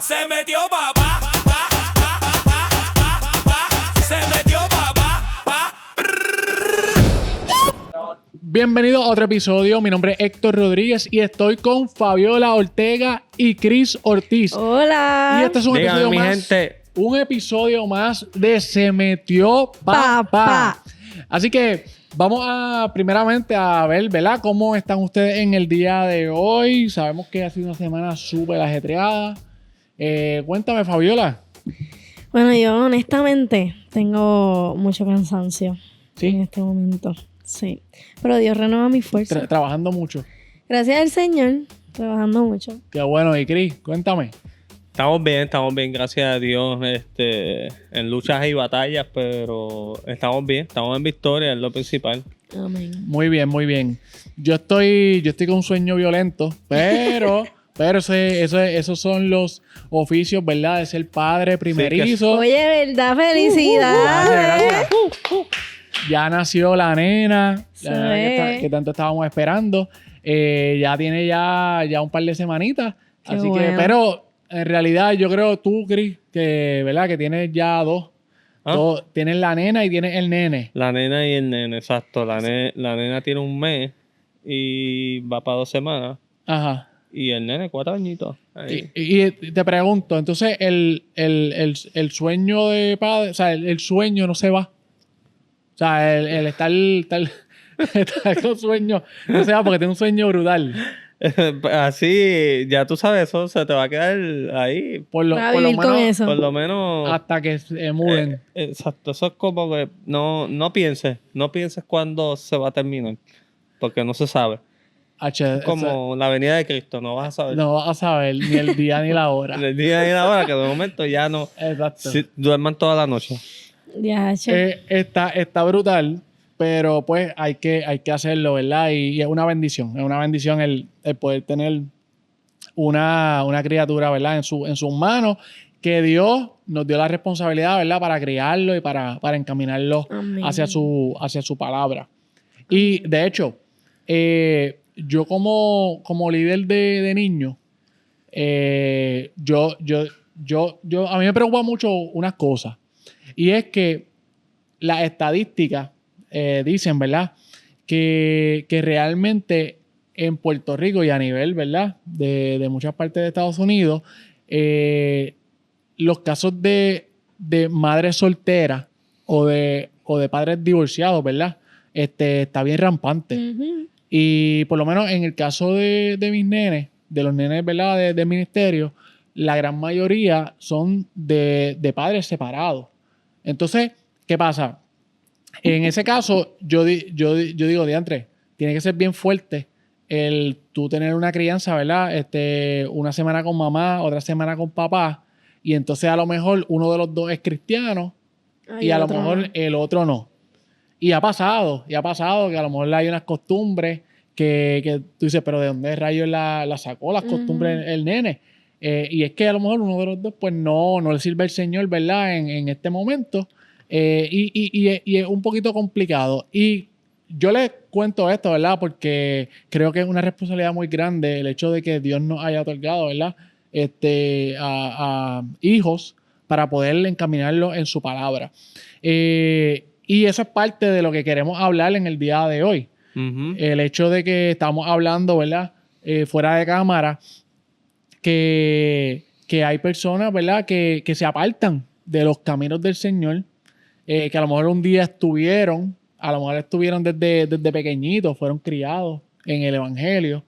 Se metió papá, se metió papá. Bienvenido a otro episodio. Mi nombre es Héctor Rodríguez y estoy con Fabiola Ortega y Chris Ortiz. Hola. Y este es un Dígame, episodio mi más. gente. Un episodio más de Se Metió Papá. Papá. Así que vamos a primeramente a ver, ¿verdad? ¿Cómo están ustedes en el día de hoy? Sabemos que ha sido una semana súper ajetreada. Cuéntame, Fabiola. Bueno, yo honestamente tengo mucho cansancio ¿Sí? en este momento. Sí. Pero Dios renueva mi fuerza. Trabajando mucho. Gracias al Señor, trabajando mucho. Qué bueno. Y Chris, cuéntame. Estamos bien, gracias a Dios, en luchas y batallas, pero estamos bien, estamos en victoria, es lo principal. Amén. Muy bien, muy bien. Yo estoy con un sueño violento, pero esos son los oficios, ¿verdad? De ser padre primerizo. Oye, ¿verdad? ¡Felicidades! Gracias. Ya nació la nena, Sí. la nena que tanto estábamos esperando. Ya tiene ya un par de semanitas. Qué Así que, bueno. pero en realidad yo creo tú, Chris, que, ¿verdad? Que tienes ya dos. ¿Ah? Tienes la nena y tienes el nene. La nena y el nene, exacto. La nena tiene un mes y va para 2 semanas. Ajá. Y el nene 4 añitos. Ahí. Y te pregunto, entonces el sueño de padre, o sea, el sueño no se va. O sea, el estar con sueño no se va porque tiene un sueño brutal. Así, ya tú sabes, eso se te va a quedar ahí. Por lo Va a vivir con menos eso. Por lo menos. hasta que se muden. Exacto, eso es como que no pienses cuándo se va a terminar. Porque no se sabe. H, Como la venida de Cristo, no vas a saber. no vas a saber ni el día ni la hora. El día y la hora, que de momento ya no. Exacto. Duerman toda la noche. Ya, che. Está brutal, pero pues hay que hacerlo, ¿verdad? Y es una bendición el poder tener una criatura, ¿verdad? En sus manos, que Dios nos dio la responsabilidad, ¿verdad? Para criarlo y para encaminarlo Amén. hacia su palabra. Y de hecho, yo como líder de niños, a mí me preocupa mucho unas cosas. Y es que las estadísticas dicen, ¿verdad? Que realmente en Puerto Rico y a nivel, ¿verdad? De muchas partes de Estados Unidos, los casos de madres solteras o de padres divorciados, ¿verdad? Está bien rampante. Ujú. Y por lo menos en el caso de mis nenes, de los nenes, ¿verdad? Del ministerio, la gran mayoría son de padres separados. Entonces, ¿qué pasa? En ese caso, yo digo, diantre, tiene que ser bien fuerte el tú tener una crianza, ¿verdad? Una semana con mamá, otra semana con papá, y entonces a lo mejor uno de los dos es cristiano Ay, y a lo otro mejor no. el otro no. Y ha pasado que a lo mejor hay unas costumbres que tú dices, pero ¿de dónde rayos la sacó las costumbres el nene? Y es que a lo mejor uno de los dos pues no le sirve el Señor, ¿verdad? En este momento. Y es un poquito complicado. Y yo les cuento esto, ¿verdad? Porque creo que es una responsabilidad muy grande el hecho de que Dios nos haya otorgado, ¿verdad? A hijos para poder encaminarlos en su palabra. Y eso es parte de lo que queremos hablar en el día de hoy. Ujú. El hecho de que estamos hablando, ¿verdad? Fuera de cámara, que hay personas, ¿verdad? Que se apartan de los caminos del Señor, que a lo mejor un día estuvieron desde pequeñitos, fueron criados en el Evangelio,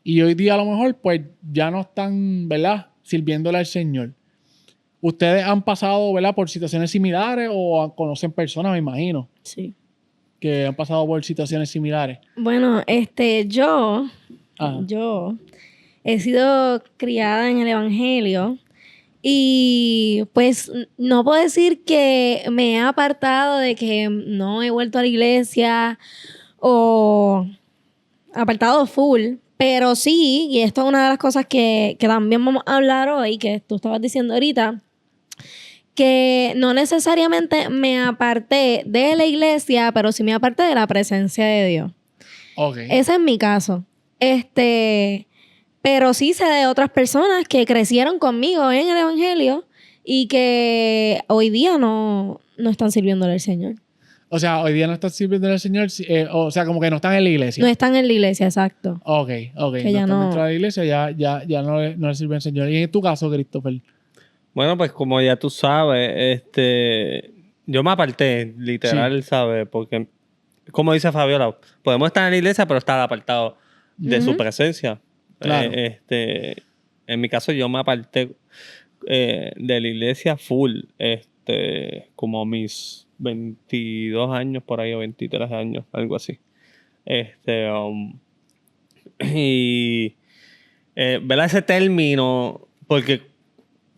y hoy día a lo mejor pues ya no están, ¿verdad? Sirviéndole al Señor. Ustedes han pasado, ¿verdad? Por situaciones similares o conocen personas, me imagino, Sí. que han pasado por situaciones similares. Bueno, yo Ajá. he sido criada en el Evangelio y pues no puedo decir que me he apartado de que no he vuelto a la iglesia o apartado full, pero sí, y esto es una de las cosas que también vamos a hablar hoy, que tú estabas diciendo ahorita, que no necesariamente me aparté de la iglesia, pero sí me aparté de la presencia de Dios. Ok. Ese es mi caso. Pero sí sé de otras personas que crecieron conmigo en el Evangelio y que hoy día no están sirviéndole al Señor. O sea, hoy día no están sirviendo al Señor, o sea, como que no están en la iglesia. No están en la iglesia, exacto. Ok. Que No ya están no- dentro de la iglesia, ya no le sirve al Señor. Y en tu caso, Christopher. Bueno, pues como ya tú sabes, yo me aparté, literal, ¿sabes? Porque, como dice Fabiola, podemos estar en la iglesia, pero estar apartado de su presencia. Claro. En mi caso, yo me aparté de la iglesia full, como a mis 22 años, por ahí, o 23 años, algo así. Y, ¿verdad? Ese término, porque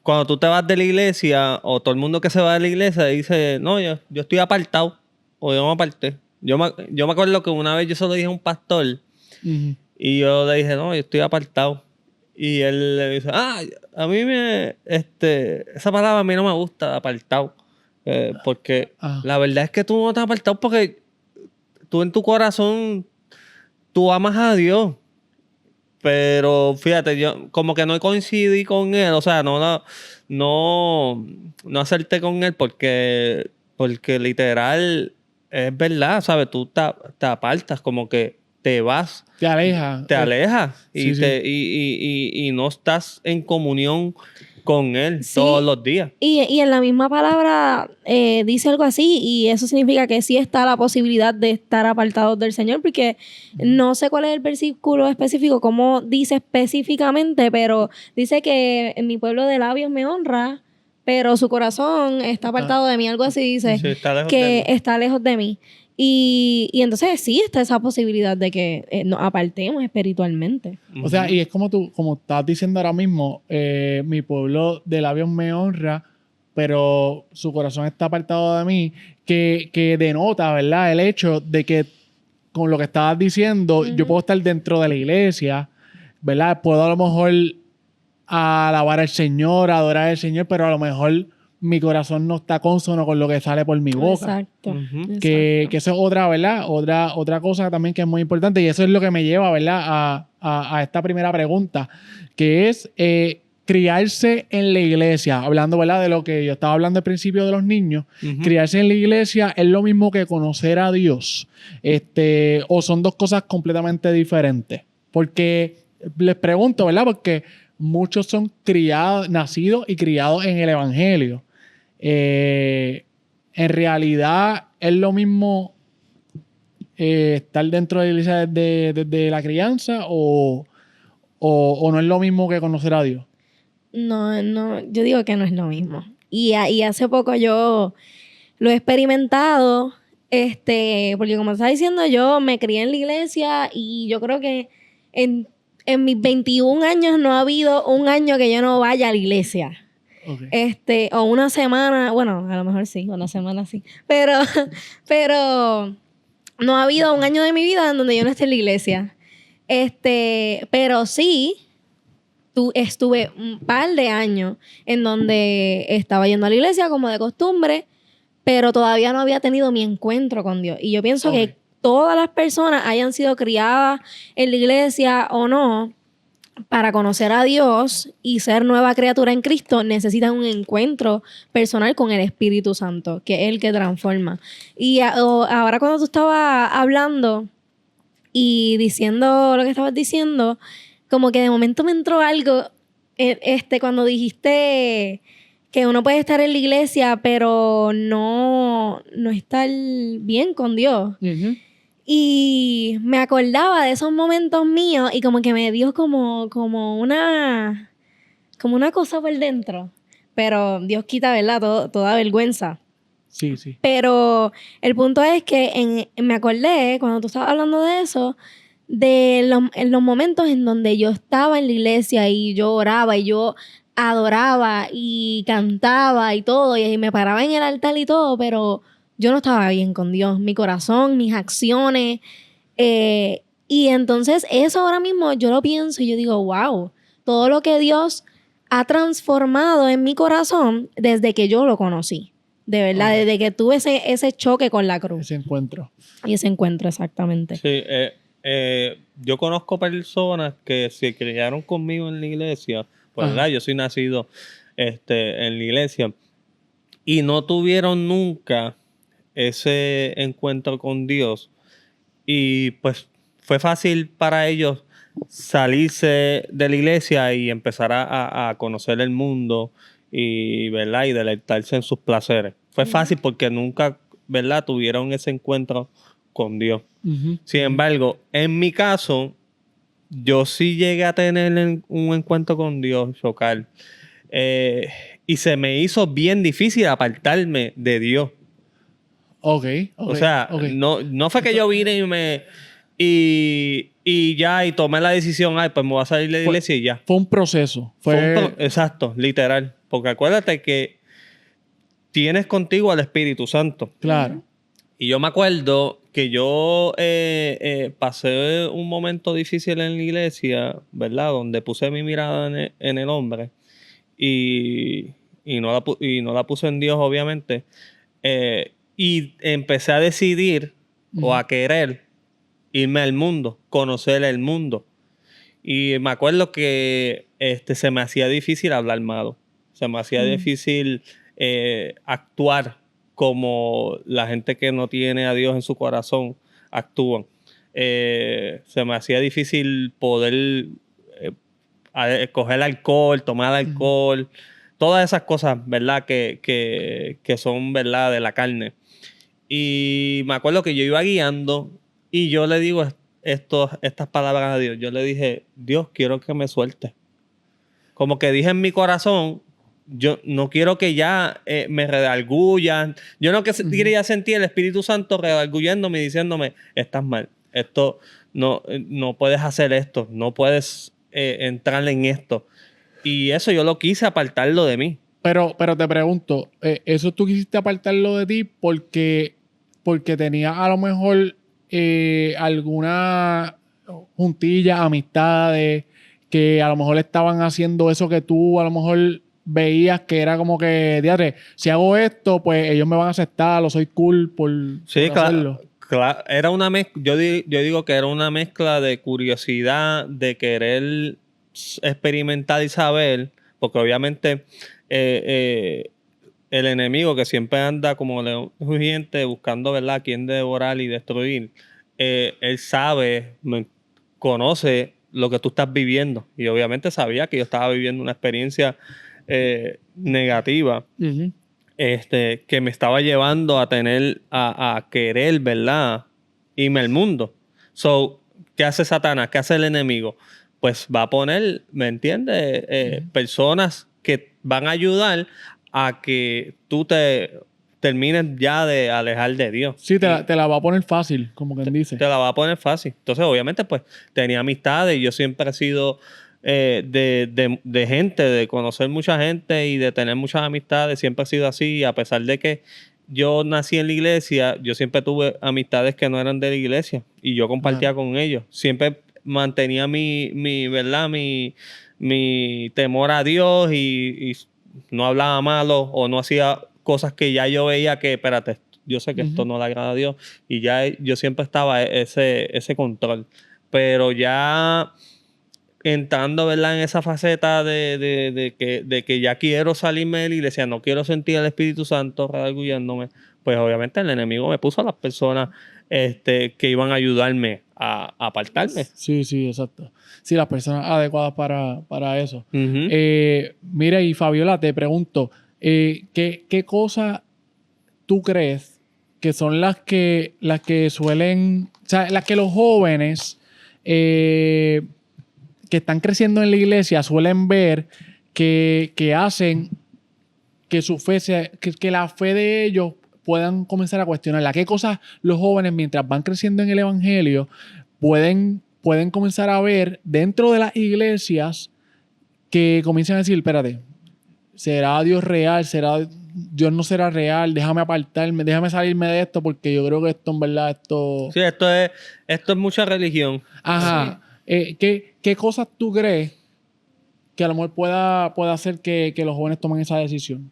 cuando tú te vas de la iglesia, o todo el mundo que se va de la iglesia dice, no, yo estoy apartado, o yo me aparté. Yo me acuerdo que una vez yo se lo dije a un pastor, Ujú. y yo le dije, no, yo estoy apartado. Y él le dice, a mí esa palabra a mí no me gusta, apartado. Porque Ah. la verdad es que tú no estás apartado porque tú en tu corazón, tú amas a Dios. Pero fíjate, yo como que no coincidí con él, o sea, no acerté con él porque y es verdad, ¿sabes? Tú te apartas, como que te vas, Te aleja. te alejas y, sí, sí. y no estás en comunión con él Sí. todos los días. Y en la misma palabra dice algo así, y eso significa que sí está la posibilidad de estar apartados del Señor, porque no sé cuál es el versículo específico, cómo dice específicamente, pero dice que en mi pueblo de labios me honra, pero su corazón está apartado de mí, algo así dice, Sí, está lejos que de mí. está lejos de mí. Y entonces sí está esa posibilidad de que nos apartemos espiritualmente. O sea, y es como estás diciendo ahora mismo, mi pueblo de labios me honra, pero su corazón está apartado de mí, que denota, ¿verdad? El hecho de que con lo que estabas diciendo, yo puedo estar dentro de la iglesia, ¿verdad? Puedo a lo mejor alabar al Señor, adorar al Señor, pero a lo mejor mi corazón no está consono con lo que sale por mi boca. Exacto. Ujú. Que eso es otra, ¿verdad? Otra cosa también que es muy importante, y eso es lo que me lleva, ¿verdad? A esta primera pregunta, que es criarse en la iglesia. Hablando, ¿verdad? De lo que yo estaba hablando al principio de los niños. Ujú. Criarse en la iglesia es lo mismo que conocer a Dios. O son dos cosas completamente diferentes. Porque les pregunto, ¿verdad? Porque muchos son nacidos y criados en el Evangelio. En realidad es lo mismo estar dentro de la iglesia desde la crianza o no es lo mismo que conocer a Dios. No, yo digo que no es lo mismo. Y hace poco yo lo he experimentado, porque como estaba diciendo, yo me crié en la iglesia y yo creo que en mis 21 años no ha habido un año que yo no vaya a la iglesia. Okay. O una semana, bueno, a lo mejor sí, una semana sí, pero no ha habido un año de mi vida en donde yo no esté en la iglesia. Pero sí, estuve un par de años en donde estaba yendo a la iglesia como de costumbre, pero todavía no había tenido mi encuentro con Dios. Y yo pienso que todas las personas, hayan sido criadas en la iglesia o no, para conocer a Dios y ser nueva criatura en Cristo, necesitan un encuentro personal con el Espíritu Santo, que es el que transforma. Y ahora cuando tú estabas hablando y diciendo lo que estabas diciendo, como que de momento me entró algo, cuando dijiste que uno puede estar en la iglesia, pero no estar bien con Dios. Uh-huh. Y me acordaba de esos momentos míos y como que me dio como una cosa por dentro. Pero Dios quita, ¿verdad? Toda vergüenza. Sí, sí. Pero el punto es que me acordé, cuando tú estabas hablando de eso, en los momentos en donde yo estaba en la iglesia y yo oraba y yo adoraba y cantaba y todo, y me paraba en el altar y todo, pero yo no estaba bien con Dios, mi corazón, mis acciones. Y entonces eso ahora mismo yo lo pienso y yo digo, wow, todo lo que Dios ha transformado en mi corazón desde que yo lo conocí. De verdad, desde que tuve ese choque con la cruz. Ese encuentro. Y ese encuentro, exactamente. Sí, yo conozco personas que se criaron conmigo en la iglesia, pues Ajá. ¿verdad? Yo soy nacido en la iglesia y no tuvieron nunca ese encuentro con Dios y pues fue fácil para ellos salirse de la iglesia y empezar a conocer el mundo y, ¿verdad? Y deleitarse en sus placeres. Fue fácil porque nunca, ¿verdad? Tuvieron ese encuentro con Dios. Ujú. Sin embargo, en mi caso, yo sí llegué a tener un encuentro con Dios, chocar. Y se me hizo bien difícil apartarme de Dios. Ok, O sea, ok. no fue que yo vine y ya, y tomé la decisión, ay, pues me voy a salir de la Fue- iglesia y ya. Fue un proceso. Exacto, literal. Porque acuérdate que tienes contigo al Espíritu Santo. Claro. Y yo me acuerdo que yo pasé un momento difícil en la iglesia, ¿verdad? Donde puse mi mirada en el hombre y no la puse en Dios, obviamente. Y empecé a decidir o a querer irme al mundo, conocer el mundo. Y me acuerdo que se me hacía difícil hablar malo. Se me hacía difícil actuar como la gente que no tiene a Dios en su corazón actúan. Se me hacía difícil poder coger alcohol, tomar alcohol, todas esas cosas, ¿verdad? Que son, ¿verdad? De la carne. Y me acuerdo que yo iba guiando y yo le digo estas palabras a Dios. Yo le dije, Dios, quiero que me suelte. Como que dije en mi corazón, yo no quiero que ya me redargullan. Yo no quería sentir el Espíritu Santo redargullándome y diciéndome, estás mal. Esto no puedes hacer esto. No puedes entrar en esto. Y eso yo lo quise apartarlo de mí. Pero te pregunto, ¿eso tú quisiste apartarlo de ti porque tenías a lo mejor alguna juntilla, amistades, que a lo mejor estaban haciendo eso que tú a lo mejor veías que era como que, diatre, si hago esto, pues ellos me van a aceptar, o soy cool por Sí, hacerlo? claro. Era una mezcla, yo digo que era una mezcla de curiosidad, de querer experimentar y saber, porque obviamente el enemigo que siempre anda como león rugiente buscando, ¿verdad?, a quién devorar y destruir, él sabe, conoce lo que tú estás viviendo y obviamente sabía que yo estaba viviendo una experiencia negativa Ujú. que me estaba llevando a tener, a querer, ¿verdad? Irme al mundo. So, ¿qué hace Satanás? ¿Qué hace el enemigo? Pues va a poner, ¿me entiendes? Personas que van a ayudar a que tú te termines ya de alejar de Dios. Sí, te la va a poner fácil, como quien dice. Te la va a poner fácil. Entonces, obviamente, pues, tenía amistades. Yo siempre he sido de gente, de conocer mucha gente y de tener muchas amistades. Siempre he sido así. A pesar de que yo nací en la iglesia, yo siempre tuve amistades que no eran de la iglesia y yo compartía con ellos. Siempre mantenía ¿verdad? Mi temor a Dios y no hablaba malo o no hacía cosas que ya yo veía que, espérate, yo sé que esto no le agrada a Dios y ya yo siempre estaba ese control. Pero ya entrando, ¿verdad?, en esa faceta de que ya quiero salirme de la iglesia, no quiero sentir al Espíritu Santo redarguyéndome, pues obviamente el enemigo me puso a las personas que iban a ayudarme a apartarme. Sí, sí, exacto. Sí, las personas adecuadas para eso. Ujú. Mira, y Fabiola, te pregunto, ¿qué cosas tú crees que son las que suelen, o sea, las que los jóvenes que están creciendo en la iglesia suelen ver que hacen que su fe que la fe de ellos puedan comenzar a cuestionarla? ¿Qué cosas los jóvenes, mientras van creciendo en el evangelio, pueden comenzar a ver dentro de las iglesias que comiencen a decir, espérate, ¿será Dios real? Dios no será real? Déjame apartarme, déjame salirme de esto porque yo creo que esto en verdad, Sí, esto es mucha religión. Ajá. ¿Qué cosas tú crees que a lo mejor pueda hacer que los jóvenes tomen esa decisión?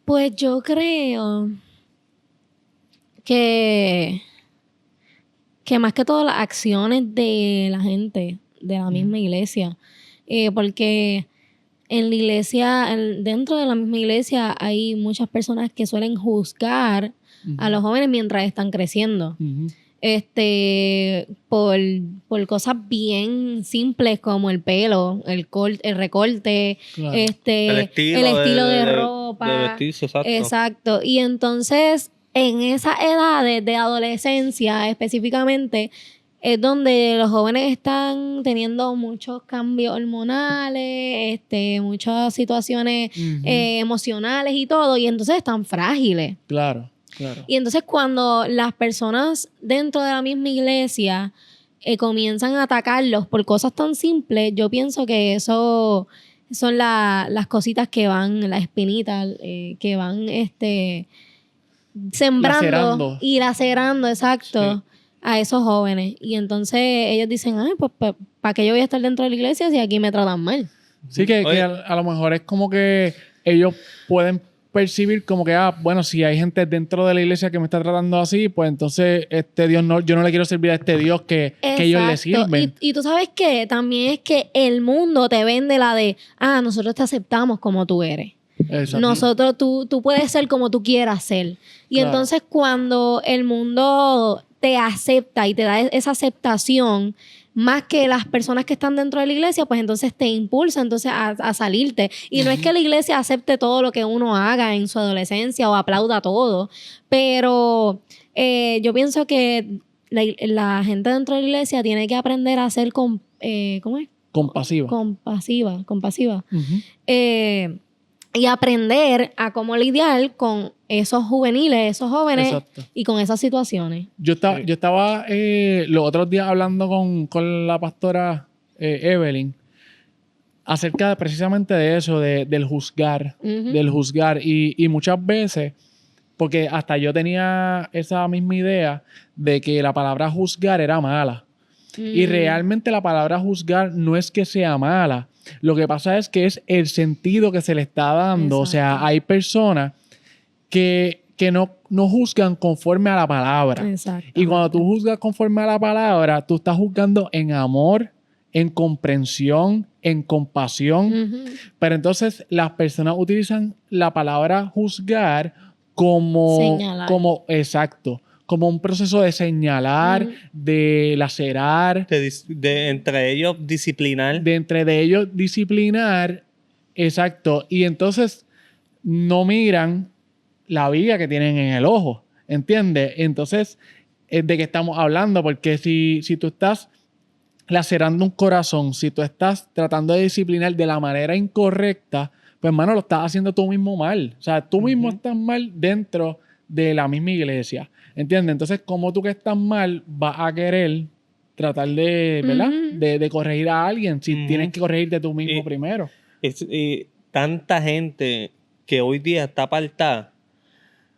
Pues yo creo que que más que todo las acciones de la gente, de la misma iglesia. Porque en la iglesia, dentro de la misma iglesia, hay muchas personas que suelen juzgar a los jóvenes mientras están creciendo. Ujú. Por cosas bien simples como el pelo, el recorte, Claro. El el estilo de de ropa. vestirse, exacto. Exacto. Y entonces, en esa edad de adolescencia específicamente, es donde los jóvenes están teniendo muchos cambios hormonales, muchas situaciones Ujú. emocionales y todo, y entonces están frágiles. Claro, claro. Y entonces cuando las personas dentro de la misma iglesia comienzan a atacarlos por cosas tan simples, yo pienso que eso son las cositas que van, las espinitas que van sembrando Lacerando. y lacerando, exacto, Sí. a esos jóvenes. Y entonces ellos dicen, ay, pues, ¿para qué yo voy a estar dentro de la iglesia si aquí me tratan mal? Sí, que Oye. a lo mejor es como que ellos pueden percibir como que, bueno, si hay gente dentro de la iglesia que me está tratando así, pues entonces Dios no, yo no le quiero servir a este Dios que ellos le Exacto. sirven. Y tú sabes que también es que el mundo te vende la de, nosotros te aceptamos como tú eres. Exacto. Nosotros, tú puedes ser como tú quieras ser. Y Claro. entonces cuando el mundo te acepta y te da esa aceptación, más que las personas que están dentro de la iglesia, pues entonces te impulsa entonces a salirte. Y no es que la iglesia acepte todo lo que uno haga en su adolescencia o aplauda todo, pero yo pienso que la gente dentro de la iglesia tiene que aprender a ser ¿cómo es? Compasiva. Compasiva. Ujú. Y aprender a cómo lidiar con esos juveniles, esos jóvenes Exacto. y con esas situaciones. Yo estaba los otros días hablando con la pastora Evelyn acerca precisamente de eso, del juzgar, Ujú. del juzgar. Y muchas veces, porque hasta yo tenía esa misma idea de que la palabra juzgar era mala. Y realmente la palabra juzgar no es que sea mala. Lo que pasa es que es el sentido que se le está dando. O sea, Exacto. hay personas que no juzgan conforme a la palabra. Exacto. Y cuando tú juzgas conforme a la palabra, tú estás juzgando en amor, en comprensión, en compasión. Ujú. Pero entonces las personas utilizan la palabra juzgar como... Señalar. Exacto. Como un proceso de señalar, Ujú. de lacerar, Entre ellos disciplinar. de entre de ellos disciplinar. Exacto. Y entonces no miran la viga que tienen en el ojo. ¿Entiendes? Entonces, ¿de qué estamos hablando? Porque si tú estás lacerando un corazón, si tú estás tratando de disciplinar de la manera incorrecta, pues hermano, lo estás haciendo tú mismo mal. O sea, tú mismo estás mal dentro de la misma iglesia. ¿Entiendes? Entonces, como tú que estás mal vas a querer tratar de, ¿verdad? Ujú. De corregir a alguien si Ujú. tienes que corregirte tú mismo Y- primero. Y tanta gente que hoy día está apartada,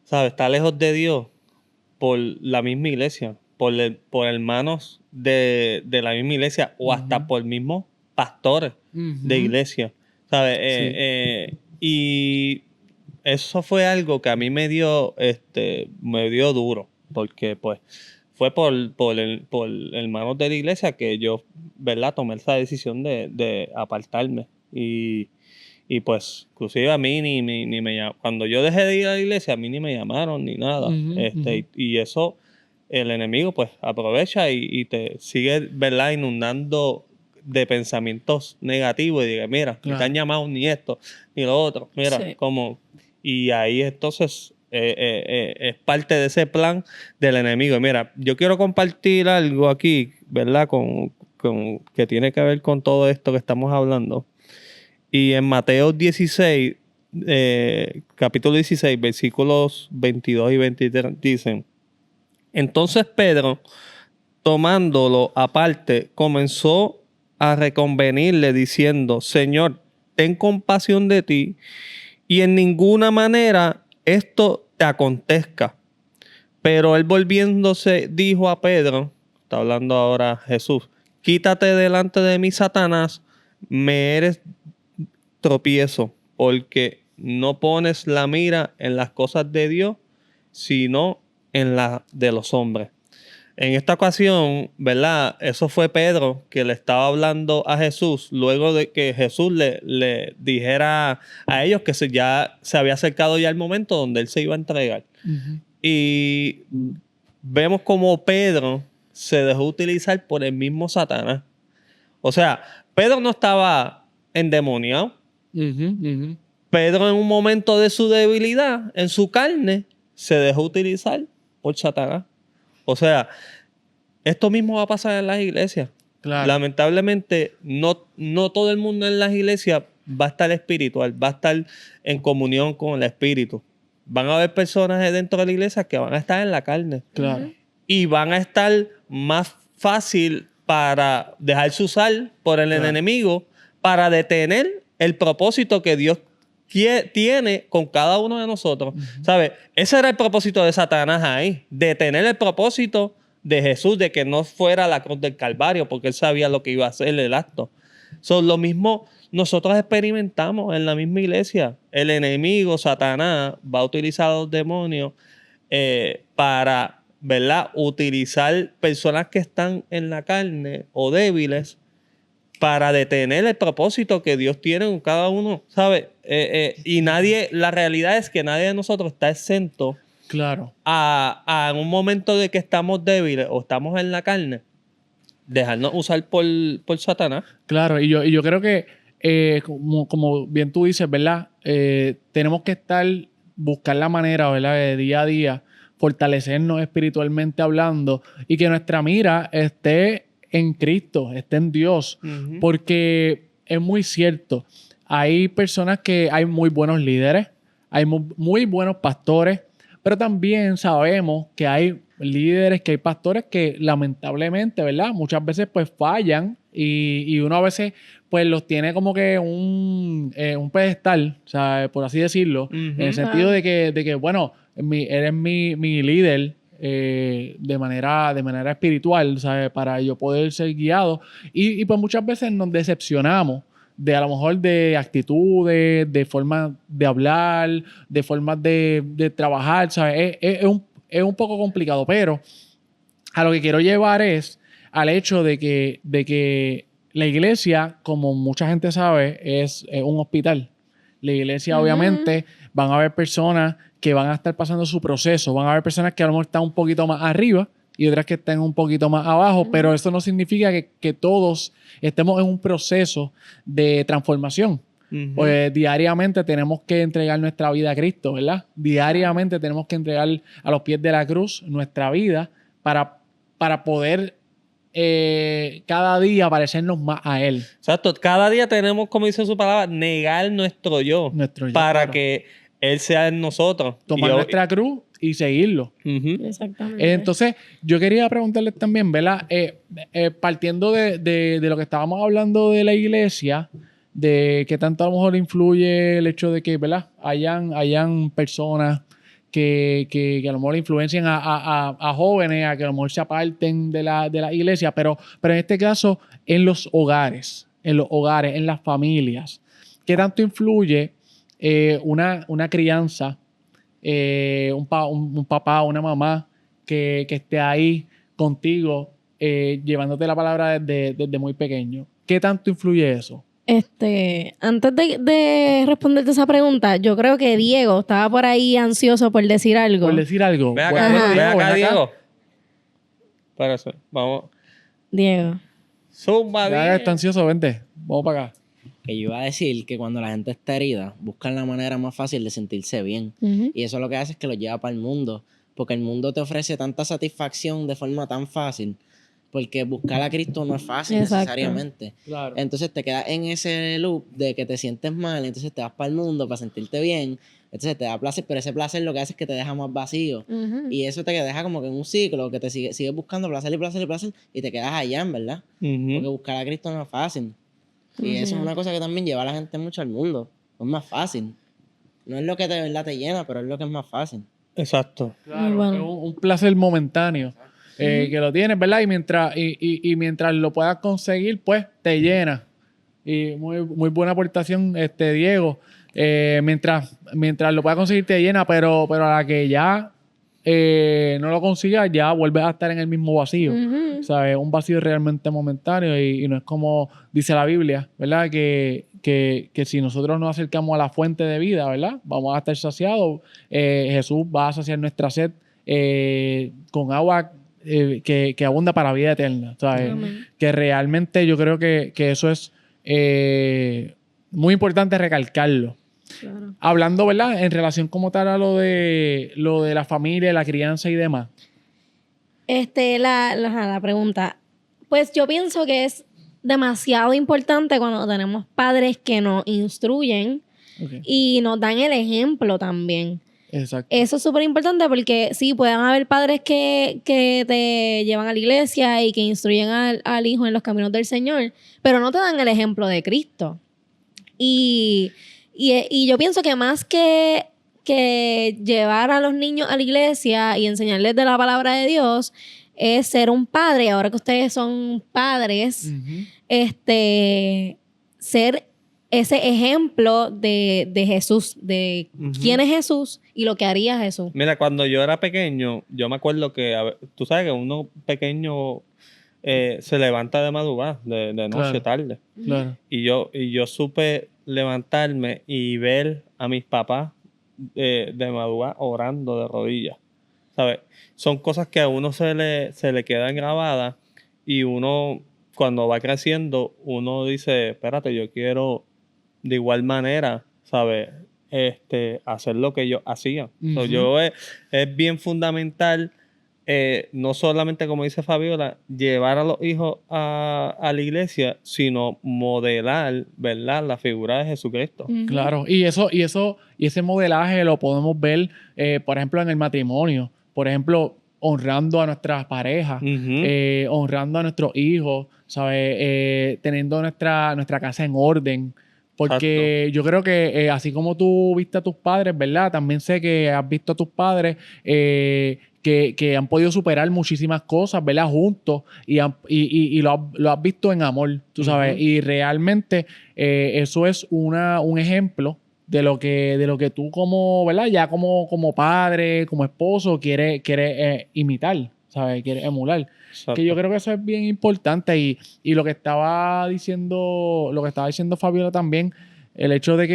¿sabes? Está lejos de Dios por la misma iglesia, por hermanos de la misma iglesia o hasta por mismos pastores de Ujú. iglesia, ¿sabes? Sí. Y eso fue algo que a mí me dio duro, porque pues fue por hermanos de la iglesia que yo, ¿verdad? Tomé esa decisión de apartarme. Y pues, inclusive a mí ni me llamaron. Cuando yo dejé de ir a la iglesia, a mí ni me llamaron ni nada. Ujú, ujú. Y eso, el enemigo pues aprovecha y te sigue, ¿verdad? Inundando de pensamientos negativos y diga, mira, ni te Claro. han llamado ni esto, ni lo otro. Mira, Sí. como... Y ahí entonces es parte de ese plan del enemigo. Mira, yo quiero compartir algo aquí, ¿verdad? Que tiene que ver con todo esto que estamos hablando. Y en Mateo 16, capítulo 16, versículos 22 y 23, dicen: Entonces Pedro, tomándolo aparte, comenzó a reconvenirle diciendo: Señor, ten compasión de ti, y en ninguna manera esto te acontezca. Pero él volviéndose dijo a Pedro, está hablando ahora Jesús: Quítate delante de mí, Satanás, me eres tropiezo, porque no pones la mira en las cosas de Dios, sino en las de los hombres. En esta ocasión, ¿verdad? Eso fue Pedro que le estaba hablando a Jesús luego de que Jesús le dijera a ellos que ya se había acercado ya el momento donde él se iba a entregar. Ujú. Y vemos como Pedro se dejó utilizar por el mismo Satanás. O sea, Pedro no estaba endemoniado. Ujú, ujú. Pedro en un momento de su debilidad, en su carne, se dejó utilizar por Satanás. O sea, esto mismo va a pasar en las iglesias. Claro. Lamentablemente, no todo el mundo en las iglesias va a estar espiritual, va a estar en comunión con el espíritu. Van a haber personas dentro de la iglesia que van a estar en la carne Claro. y van a estar más fácil para dejarse usar por el Claro. enemigo para detener el propósito que Dios tiene con cada uno de nosotros. ¿Sabes? Ese era el propósito de Satanás ahí, detener el propósito de Jesús, de que no fuera la cruz del Calvario, porque él sabía lo que iba a hacer el acto. Lo mismo nosotros experimentamos en la misma iglesia. El enemigo, Satanás, va a utilizar a los demonios para, ¿verdad?, utilizar personas que están en la carne o débiles para detener el propósito que Dios tiene con cada uno, ¿sabes? Y la realidad es que nadie de nosotros está exento Claro. a un momento de que estamos débiles o estamos en la carne, dejarnos usar por Satanás. Claro, y yo creo que, como bien tú dices, ¿verdad? Tenemos que buscar la manera, ¿verdad? De día a día, fortalecernos espiritualmente hablando y que nuestra mira esté en Cristo, esté en Dios, Ujú. porque es muy cierto. Hay personas hay muy buenos líderes, hay muy buenos pastores, pero también sabemos que hay líderes, que hay pastores que lamentablemente, ¿verdad? Muchas veces pues fallan y uno a veces pues los tiene como que un pedestal, o sea, por así decirlo, en el sentido de que bueno, eres mi líder de manera espiritual, ¿sabes? Para yo poder ser guiado y pues muchas veces nos decepcionamos de a lo mejor de actitudes, de formas de hablar, de formas de trabajar, ¿sabes? Es un poco complicado, pero a lo que quiero llevar es al hecho de que la iglesia, como mucha gente sabe, es un hospital. La iglesia, obviamente, van a haber personas que van a estar pasando su proceso, van a haber personas que a lo mejor están un poquito más arriba y otras que estén un poquito más abajo, pero eso no significa que todos estemos en un proceso de transformación. Ujú. Pues diariamente tenemos que entregar nuestra vida a Cristo, ¿verdad? Diariamente tenemos que entregar a los pies de la cruz nuestra vida para poder cada día parecernos más a Él. Exacto. Cada día tenemos, como dice su palabra, negar nuestro yo, Nuestro yo, para claro. que Él sea en nosotros. Tomar nuestra cruz y seguirlo. Ujú. Exactamente. Entonces, yo quería preguntarles también, ¿verdad? Partiendo de lo que estábamos hablando de la iglesia, de que tanto a lo mejor influye el hecho de que, ¿verdad? Hayan personas que a lo mejor influencian a jóvenes, a que a lo mejor se aparten de la iglesia, pero en este caso, en los hogares, en las familias. ¿Qué tanto influye una crianza, un papá, una mamá que esté ahí contigo, llevándote la palabra desde muy pequeño? ¿Qué tanto influye eso? Antes de responderte esa pregunta, yo creo que Diego estaba por ahí ansioso por decir algo. Por decir algo. Ve Bueno, acá, Ajá. ve acá, ven acá. Diego. Espérate, vamos. Diego. Zumba, Ya Diego. está ansioso, vente. Vamos para acá. Que yo iba a decir que cuando la gente está herida, buscan la manera más fácil de sentirse bien. Ujú. Y eso lo que hace es que lo lleva para el mundo. Porque el mundo te ofrece tanta satisfacción de forma tan fácil. Porque buscar a Cristo no es fácil Exacto. necesariamente. Claro. Entonces te quedas en ese loop de que te sientes mal, entonces te vas para el mundo para sentirte bien. Entonces te da placer, pero ese placer lo que hace es que te deja más vacío. Ujú. Y eso te deja como que en un ciclo que te sigues buscando placer y placer y placer y te quedas allá, en verdad. Porque Ujú. buscar a Cristo no es fácil. Y eso Ujú. es una cosa que también lleva a la gente mucho al mundo. No es más fácil. No es lo que de verdad te llena, pero es lo que es más fácil. Exacto. Claro, Muy bueno. es un placer momentáneo que lo tienes, ¿verdad? Y mientras lo puedas conseguir, pues te llena. Y muy buena aportación, Diego. Mientras lo puedas conseguir, te llena, pero a la que ya no lo consigas, ya vuelves a estar en el mismo vacío. Ujú. ¿Sabes? Un vacío realmente momentáneo y no es como dice la Biblia, ¿verdad? Que si nosotros nos acercamos a la fuente de vida, ¿verdad? Vamos a estar saciados. Jesús va a saciar nuestra sed con agua que abunda para vida eterna, ¿sabes? Amén. Que realmente yo creo que eso es muy importante recalcarlo. Claro. Hablando, ¿verdad? En relación como tal a lo de la familia, la crianza y demás. La pregunta. Pues yo pienso que es demasiado importante cuando tenemos padres que nos instruyen Ok. y nos dan el ejemplo también. Exacto. Eso es súper importante porque sí, pueden haber padres que te llevan a la iglesia y que instruyen al hijo en los caminos del Señor, pero no te dan el ejemplo de Cristo. Y yo pienso que más que llevar a los niños a la iglesia y enseñarles de la palabra de Dios, es ser un padre. Ahora que ustedes son padres, Ujú. ser ese ejemplo de Jesús, de Ujú. quién es Jesús y lo que haría Jesús. Mira, cuando yo era pequeño, yo me acuerdo que, tú sabes que uno pequeño se levanta de madrugada, de noche, Claro. tarde. Claro. Y yo supe levantarme y ver a mis papás de madrugada orando de rodillas. ¿Sabes? Son cosas que a uno se le quedan grabadas y uno, cuando va creciendo, uno dice, espérate, yo quiero de igual manera, ¿sabes? Hacer lo que ellos hacían. So, Ujú. es bien fundamental, no solamente, como dice Fabiola, llevar a los hijos a la iglesia, sino modelar, ¿verdad?, la figura de Jesucristo. Ujú. Claro, y ese modelaje lo podemos ver, por ejemplo, en el matrimonio. Por ejemplo, honrando a nuestras parejas, Ujú. honrando a nuestros hijos, ¿sabes? Teniendo nuestra casa en orden. Porque yo creo que así como tú viste a tus padres, ¿verdad? También sé que has visto a tus padres que han podido superar muchísimas cosas, ¿verdad? Juntos y lo has visto en amor, tú sabes. Ujú. Y realmente eso es un ejemplo de lo que tú como, ¿verdad? Ya como padre, como esposo, quieres imitar, ¿sabes? Quieres emular. Exacto. Que yo creo que eso es bien importante y lo que estaba diciendo Fabiola también, el hecho de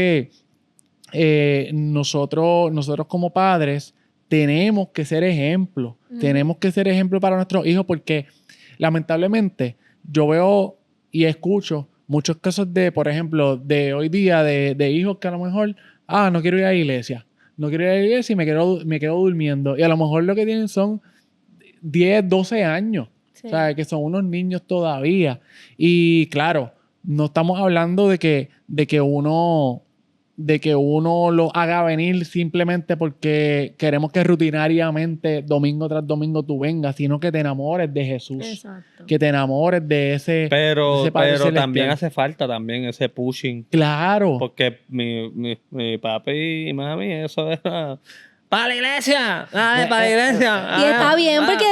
que nosotros como padres tenemos que ser ejemplo, tenemos que ser ejemplo para nuestros hijos porque lamentablemente yo veo y escucho muchos casos de, por ejemplo, de hoy día de hijos que a lo mejor, no quiero ir a la iglesia, no quiero ir a la iglesia y me quedo durmiendo y a lo mejor lo que tienen son 10, 12 años. Sí. O sea, que son unos niños todavía. Y claro, no estamos hablando de que uno lo haga venir simplemente porque queremos que rutinariamente, domingo tras domingo, tú vengas, sino que te enamores de Jesús. Exacto. Que te enamores de ese Pero Padre también celestial. hace falta también ese pushing. Claro. Porque mi papi y mami, eso era... ¡Para la iglesia! ¡Ay, para la iglesia! Y está bien Ah. porque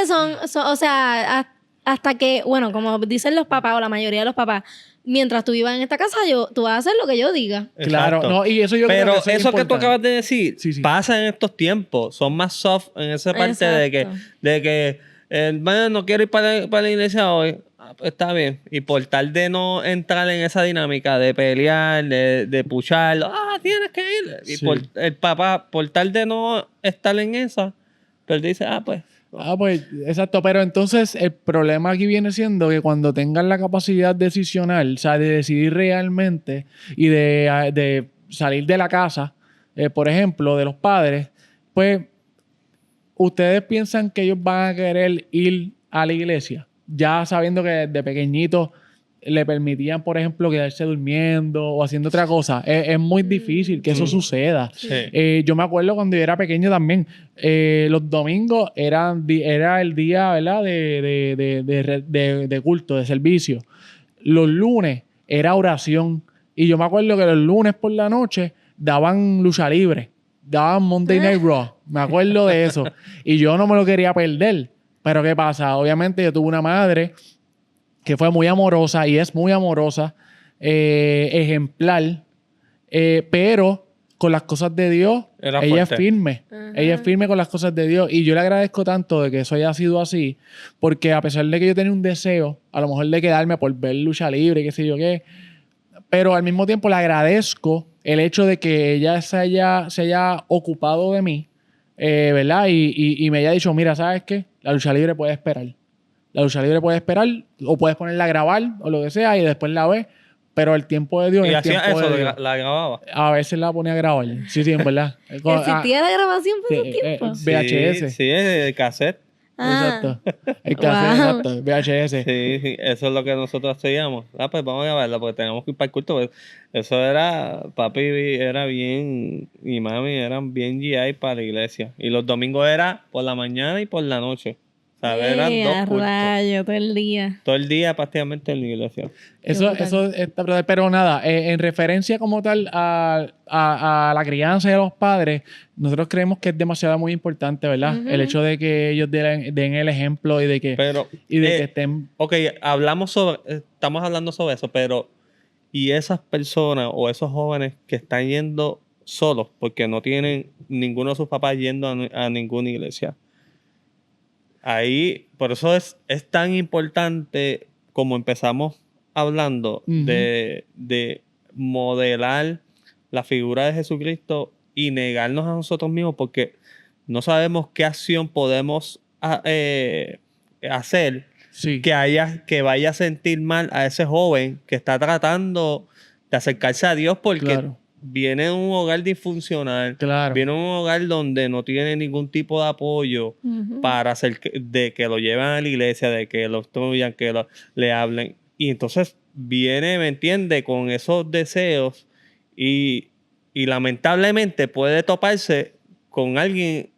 o sea, hasta que, bueno, como dicen los papás o la mayoría de los papás, mientras tú vivas en esta casa, tú vas a hacer lo que yo diga. Claro. Exacto. No, y eso yo creo Pero que eso es eso que tú importante. acabas de decir Sí, sí. pasa en estos tiempos. Son más soft en esa parte de Exacto. que bueno, no quiero ir para la iglesia hoy. Pues está bien. Y por tal de no entrar en esa dinámica de pelear, de puchar, tienes que ir. Y Sí. el papá, por tal de no estar en esa, pues dice, pues. Pues, exacto, pero entonces el problema aquí viene siendo que cuando tengan la capacidad decisional, o sea, de decidir realmente y de salir de la casa, por ejemplo, de los padres, pues, ¿ustedes piensan que ellos van a querer ir a la iglesia? Ya sabiendo que desde pequeñitos le permitían, por ejemplo, quedarse durmiendo o haciendo otra cosa. Es muy difícil que eso suceda. Sí. Yo me acuerdo cuando yo era pequeño también, los domingos era el día, ¿verdad? De culto, de servicio. Los lunes era oración. Y yo me acuerdo que los lunes por la noche daban lucha libre, daban Monday Night Raw. Me acuerdo de eso. Y yo no me lo quería perder. Pero ¿qué pasa? Obviamente yo tuve una madre que fue muy amorosa y es muy amorosa, ejemplar, pero con las cosas de Dios, Era ella es fuerte. firme. Ajá. Ella es firme con las cosas de Dios. Y yo le agradezco tanto de que eso haya sido así, porque a pesar de que yo tenía un deseo, a lo mejor de quedarme por ver lucha libre, qué sé yo qué, pero al mismo tiempo le agradezco el hecho de que ella se haya ocupado de mí, ¿verdad? Y me haya dicho, mira, ¿sabes qué? La lucha libre puede esperar. La lucha libre puede esperar, o puedes ponerla a grabar, o lo que sea, y después la ves. Pero el tiempo de Dios Y es el hacía tiempo eso, de Dios. la grababa. A veces la ponía a grabar. Sí, sí, en verdad. ¿Existía la grabación por ese tiempo? VHS. Sí, el cassette. Ah, Exacto. El cassette, wow. exacto. VHS. Sí, sí, eso es lo que nosotros hacíamos. Ah, pues vamos a grabarla porque tenemos que ir para el culto. Pues, eso era, papi era bien, y mami eran bien GI para la iglesia. Y los domingos era por la mañana y por la noche. O sea, eran A dos cultos. rayo, todo el día. Todo el día prácticamente en la iglesia. Eso brutal. está brutal. Pero nada, en referencia como tal a la crianza de los padres, nosotros creemos que es demasiado muy importante, ¿verdad? Ujú. El hecho de que ellos den el ejemplo y de que, Pero, que estén... ok, estamos hablando sobre eso, pero ¿y esas personas o esos jóvenes que están yendo solos porque no tienen ninguno de sus papás yendo a ninguna iglesia? Ahí, por eso es tan importante como empezamos hablando Ujú. de modelar la figura de Jesucristo y negarnos a nosotros mismos porque no sabemos qué acción podemos hacer Sí. que vaya a sentir mal a ese joven que está tratando de acercarse a Dios porque Claro. viene de un hogar disfuncional, Claro. viene de un hogar donde no tiene ningún tipo de apoyo Ujú. para hacer de que lo lleven a la iglesia, de que lo instruyan, le hablen. Y entonces viene, ¿me entiende?, con esos deseos y lamentablemente puede toparse con alguien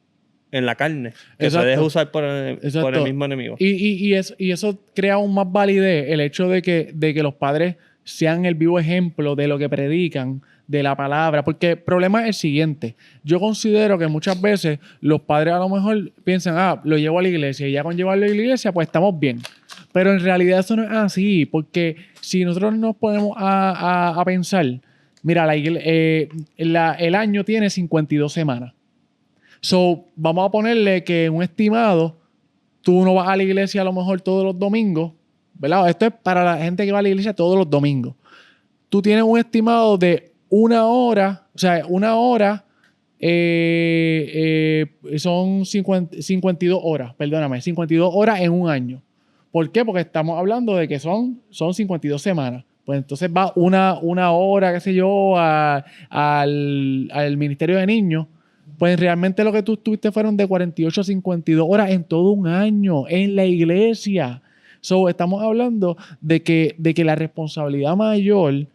en la carne que Exacto. se deja usar por el Exacto. mismo enemigo. Y eso crea aún más validez el hecho de que los padres sean el vivo ejemplo de lo que predican, de la palabra. Porque el problema es el siguiente. Yo considero que muchas veces los padres a lo mejor piensan, lo llevo a la iglesia y ya con llevarlo a la iglesia pues estamos bien. Pero en realidad eso no es así. Porque si nosotros nos ponemos a pensar, mira, el año tiene 52 semanas. So, vamos a ponerle que un estimado, tú no vas a la iglesia a lo mejor todos los domingos, ¿verdad? Esto es para la gente que va a la iglesia todos los domingos. Tú tienes un estimado de 1 hora, o sea, 1 hora son 52 horas, perdóname, 52 horas en un año. ¿Por qué? Porque estamos hablando de que son 52 semanas. Pues entonces va una hora, qué sé yo, al Ministerio de Niños. Pues realmente lo que tú tuviste fueron de 48 a 52 horas en todo un año en la iglesia. So, estamos hablando de que la responsabilidad mayor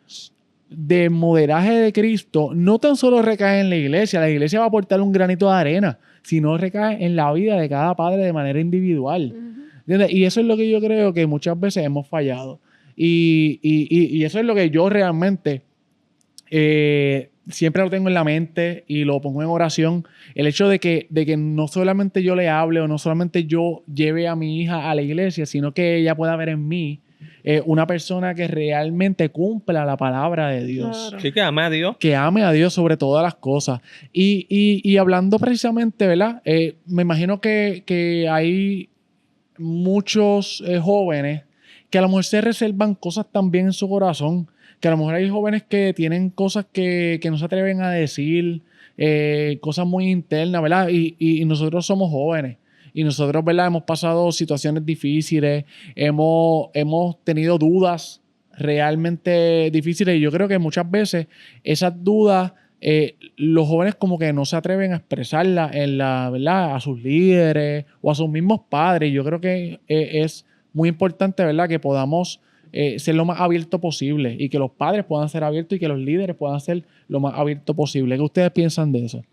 del modelaje de Cristo no tan solo recae en la iglesia va a aportar un granito de arena, sino recae en la vida de cada padre de manera individual. Ujú. ¿Entiendes? Y eso es lo que yo creo que muchas veces hemos fallado. Y eso es lo que yo realmente siempre lo tengo en la mente y lo pongo en oración. El hecho de que no solamente yo le hable o no solamente yo lleve a mi hija a la iglesia, sino que ella pueda ver en mí una persona que realmente cumpla la palabra de Dios. Claro. Sí, que ama a Dios. Que ame a Dios sobre todas las cosas. Y hablando precisamente, ¿verdad? Me imagino que hay muchos jóvenes que a lo mejor se reservan cosas también en su corazón, que a lo mejor hay jóvenes que tienen cosas que no se atreven a decir, cosas muy internas, ¿verdad? Y nosotros somos jóvenes. Y nosotros, ¿verdad? Hemos pasado situaciones difíciles, hemos tenido dudas realmente difíciles. Y yo creo que muchas veces esas dudas, los jóvenes como que no se atreven a expresarlas ¿verdad? A sus líderes o a sus mismos padres. Yo creo que es muy importante, ¿verdad? Que podamos ser lo más abierto posible y que los padres puedan ser abiertos y que los líderes puedan ser lo más abierto posible. ¿Qué ustedes piensan de eso?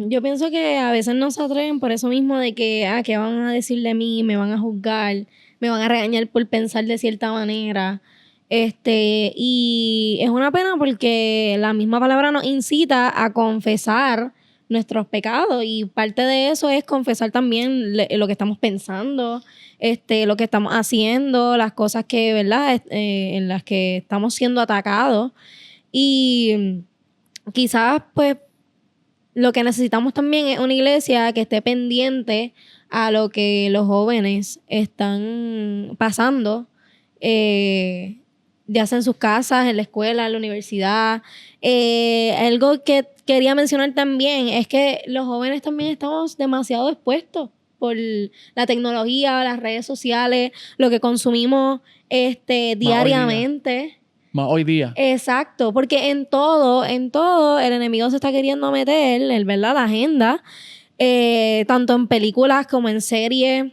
Yo pienso que a veces no se atreven por eso mismo de que, ¿qué van a decir de mí? Me van a juzgar, me van a regañar por pensar de cierta manera. Y es una pena porque la misma palabra nos incita a confesar nuestros pecados y parte de eso es confesar también lo que estamos pensando, lo que estamos haciendo, las cosas que, ¿verdad? En las que estamos siendo atacados. Y quizás, pues, lo que necesitamos también es una iglesia que esté pendiente a lo que los jóvenes están pasando, ya sea en sus casas, en la escuela, en la universidad. Algo que quería mencionar también es que los jóvenes también estamos demasiado expuestos por la tecnología, las redes sociales, lo que consumimos diariamente. Más hoy día. Exacto, porque en todo el enemigo se está queriendo meter, ¿verdad? La agenda, tanto en películas como en series,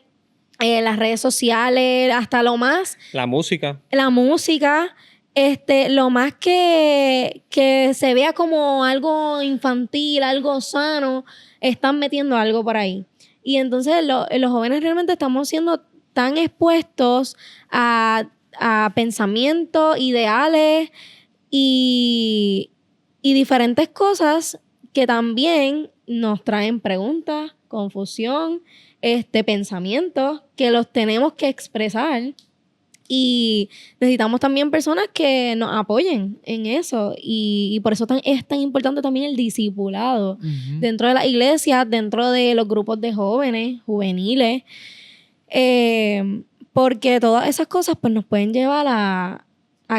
las redes sociales, hasta lo más, La música. la música, lo más que se vea como algo infantil, algo sano, están metiendo algo por ahí. Y entonces los jóvenes realmente estamos siendo tan expuestos a pensamientos, ideales y diferentes cosas que también nos traen preguntas, confusión, pensamientos que los tenemos que expresar, y necesitamos también personas que nos apoyen en eso, y por eso es tan importante también el discipulado Ujú. dentro de las iglesias, dentro de los grupos de jóvenes, juveniles, porque todas esas cosas pues nos pueden llevar a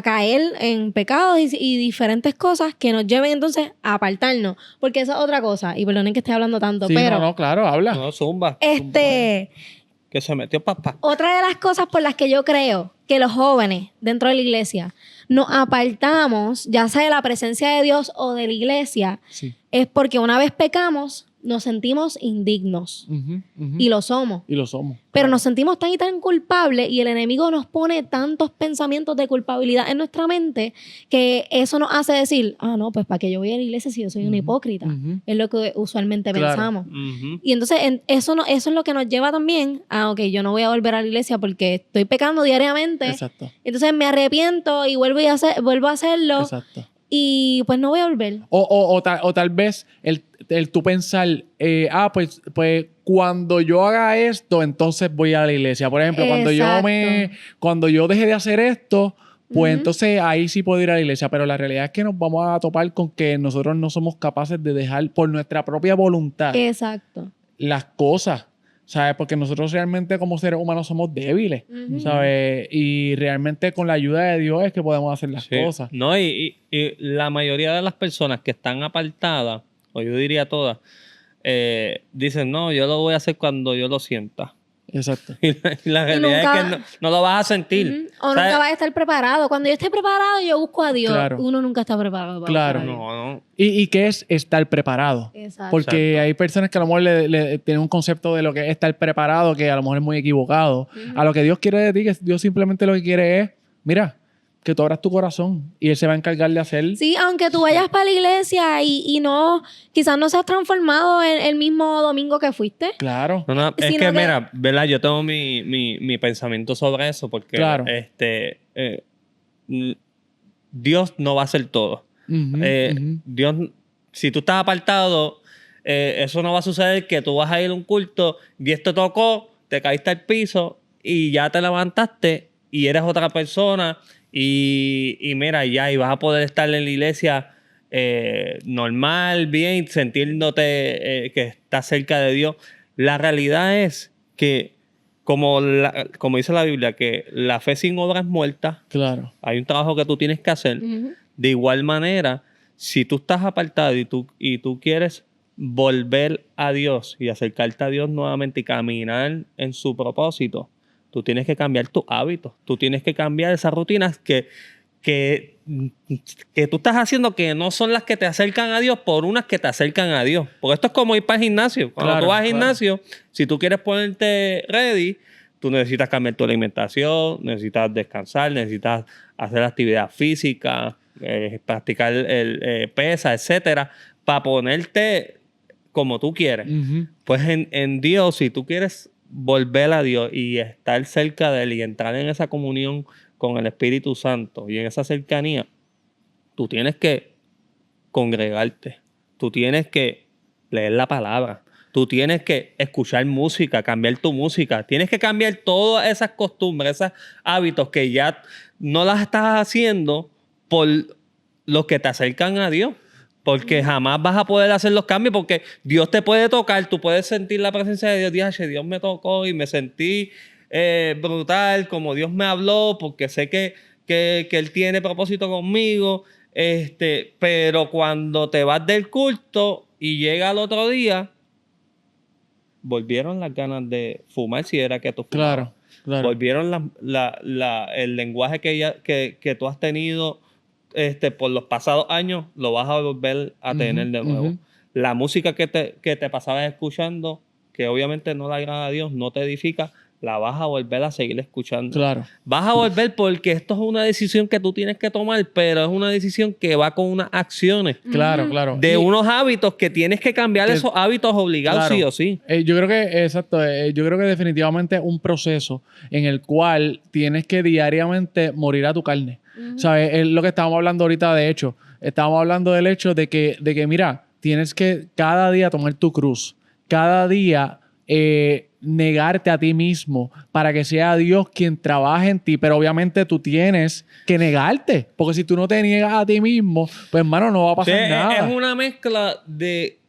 caer en pecados y diferentes cosas que nos lleven entonces a apartarnos, porque esa es otra cosa, y perdonen que esté hablando tanto, Sí, pero no, claro, habla. No, zumba. Que se metió papá. otra de las cosas por las que yo creo que los jóvenes dentro de la iglesia nos apartamos, ya sea de la presencia de Dios o de la iglesia, Sí. es porque una vez pecamos, nos sentimos indignos. Ujú, ujú. Y lo somos. Y lo somos. Pero claro. nos sentimos tan y tan culpables, y el enemigo nos pone tantos pensamientos de culpabilidad en nuestra mente, que eso nos hace decir, no, pues ¿para qué yo voy a la iglesia si yo soy una hipócrita? Ujú. Es lo que usualmente Claro. pensamos. Ujú. Y entonces eso es lo que nos lleva también a, ok, yo no voy a volver a la iglesia porque estoy pecando diariamente. Exacto. Entonces me arrepiento y vuelvo a hacerlo. Exacto. Y pues no voy a volver. O tal vez el tú pensar, pues cuando yo haga esto, entonces voy a la iglesia. Por ejemplo, Exacto. cuando yo deje de hacer esto, pues Ujú. entonces ahí sí puedo ir a la iglesia. Pero la realidad es que nos vamos a topar con que nosotros no somos capaces de dejar por nuestra propia voluntad Exacto. las cosas, ¿sabes? Porque nosotros realmente como seres humanos somos débiles, Ujú. ¿sabes? Y realmente con la ayuda de Dios es que podemos hacer las Sí. cosas. No, y la mayoría de las personas que están apartadas, o yo diría todas, dicen, no, yo lo voy a hacer cuando yo lo sienta. Exacto. Y la realidad nunca- es que no lo vas a sentir. Ujú. O ¿Sabes? nunca vas a estar preparado. Cuando yo esté preparado, yo busco a Dios. Claro. Uno nunca está preparado para Claro. buscar a Dios. No, no. ¿Y qué es estar preparado? Exacto. Porque Exacto. hay personas que a lo mejor le tienen un concepto de lo que es estar preparado que a lo mejor es muy equivocado. Ujú. A lo que Dios quiere de ti, que Dios simplemente lo que quiere es, mira, que tú abras tu corazón y Él se va a encargar de hacer. Sí, aunque tú vayas para la iglesia y no, quizás no seas transformado el mismo domingo que fuiste. Claro. No, es Sino que, que- mira, ¿verdad? Yo tengo mi pensamiento sobre eso porque Claro. Dios no va a hacer todo. Ujú, ujú. Dios, si tú estás apartado, eso no va a suceder que tú vas a ir a un culto, Dios te tocó, te caíste al piso y ya te levantaste y eres otra persona y mira, ya, y vas a poder estar en la iglesia normal, bien, sintiéndote que estás cerca de Dios. La realidad es que, como dice la Biblia, que la fe sin obra es muerta. Claro. Hay un trabajo que tú tienes que hacer. Ujú. De igual manera, si tú estás apartado y tú quieres volver a Dios y acercarte a Dios nuevamente y caminar en su propósito, tú tienes que cambiar tus hábitos. Tú tienes que cambiar esas rutinas que tú estás haciendo que no son las que te acercan a Dios por unas que te acercan a Dios. Porque esto es como ir para el gimnasio. Cuando Claro, tú vas al claro. gimnasio, si tú quieres ponerte ready, tú necesitas cambiar tu alimentación, necesitas descansar, necesitas hacer actividad física, practicar pesa, etcétera, para ponerte como tú quieres. Ujú. Pues en Dios, si tú quieres volver a Dios y estar cerca de Él y entrar en esa comunión con el Espíritu Santo y en esa cercanía, tú tienes que congregarte, tú tienes que leer la palabra, tú tienes que escuchar música, cambiar tu música, tienes que cambiar todas esas costumbres, esos hábitos que ya no las estás haciendo por los que te acercan a Dios. Porque jamás vas a poder hacer los cambios porque Dios te puede tocar, tú puedes sentir la presencia de Dios. Dije, Dios me tocó y me sentí brutal, como Dios me habló, porque sé que Él tiene propósito conmigo. Pero cuando te vas del culto y llega el otro día, volvieron las ganas de fumar si era que tú fumabas. Claro, claro. Volvieron el lenguaje que tú has tenido por los pasados años, lo vas a volver a tener de nuevo. Ujú. La música que te pasabas escuchando, que obviamente no le agrada a Dios, no te edifica, la vas a volver a seguir escuchando. Claro. Vas a volver porque esto es una decisión que tú tienes que tomar, pero es una decisión que va con unas acciones. Claro, claro. De Y- unos hábitos que tienes que cambiar Que- esos hábitos obligados Claro. sí o sí. Yo creo que, exacto, yo creo que definitivamente es un proceso en el cual tienes que diariamente morir a tu carne. ¿Sabes? Es lo que estábamos hablando ahorita, de hecho. Estábamos hablando del hecho de que, mira, tienes que cada día tomar tu cruz. Cada día negarte a ti mismo para que sea Dios quien trabaje en ti. Pero obviamente tú tienes que negarte. Porque si tú no te niegas a ti mismo, pues, hermano, no va a pasar Sí, nada. es una mezcla de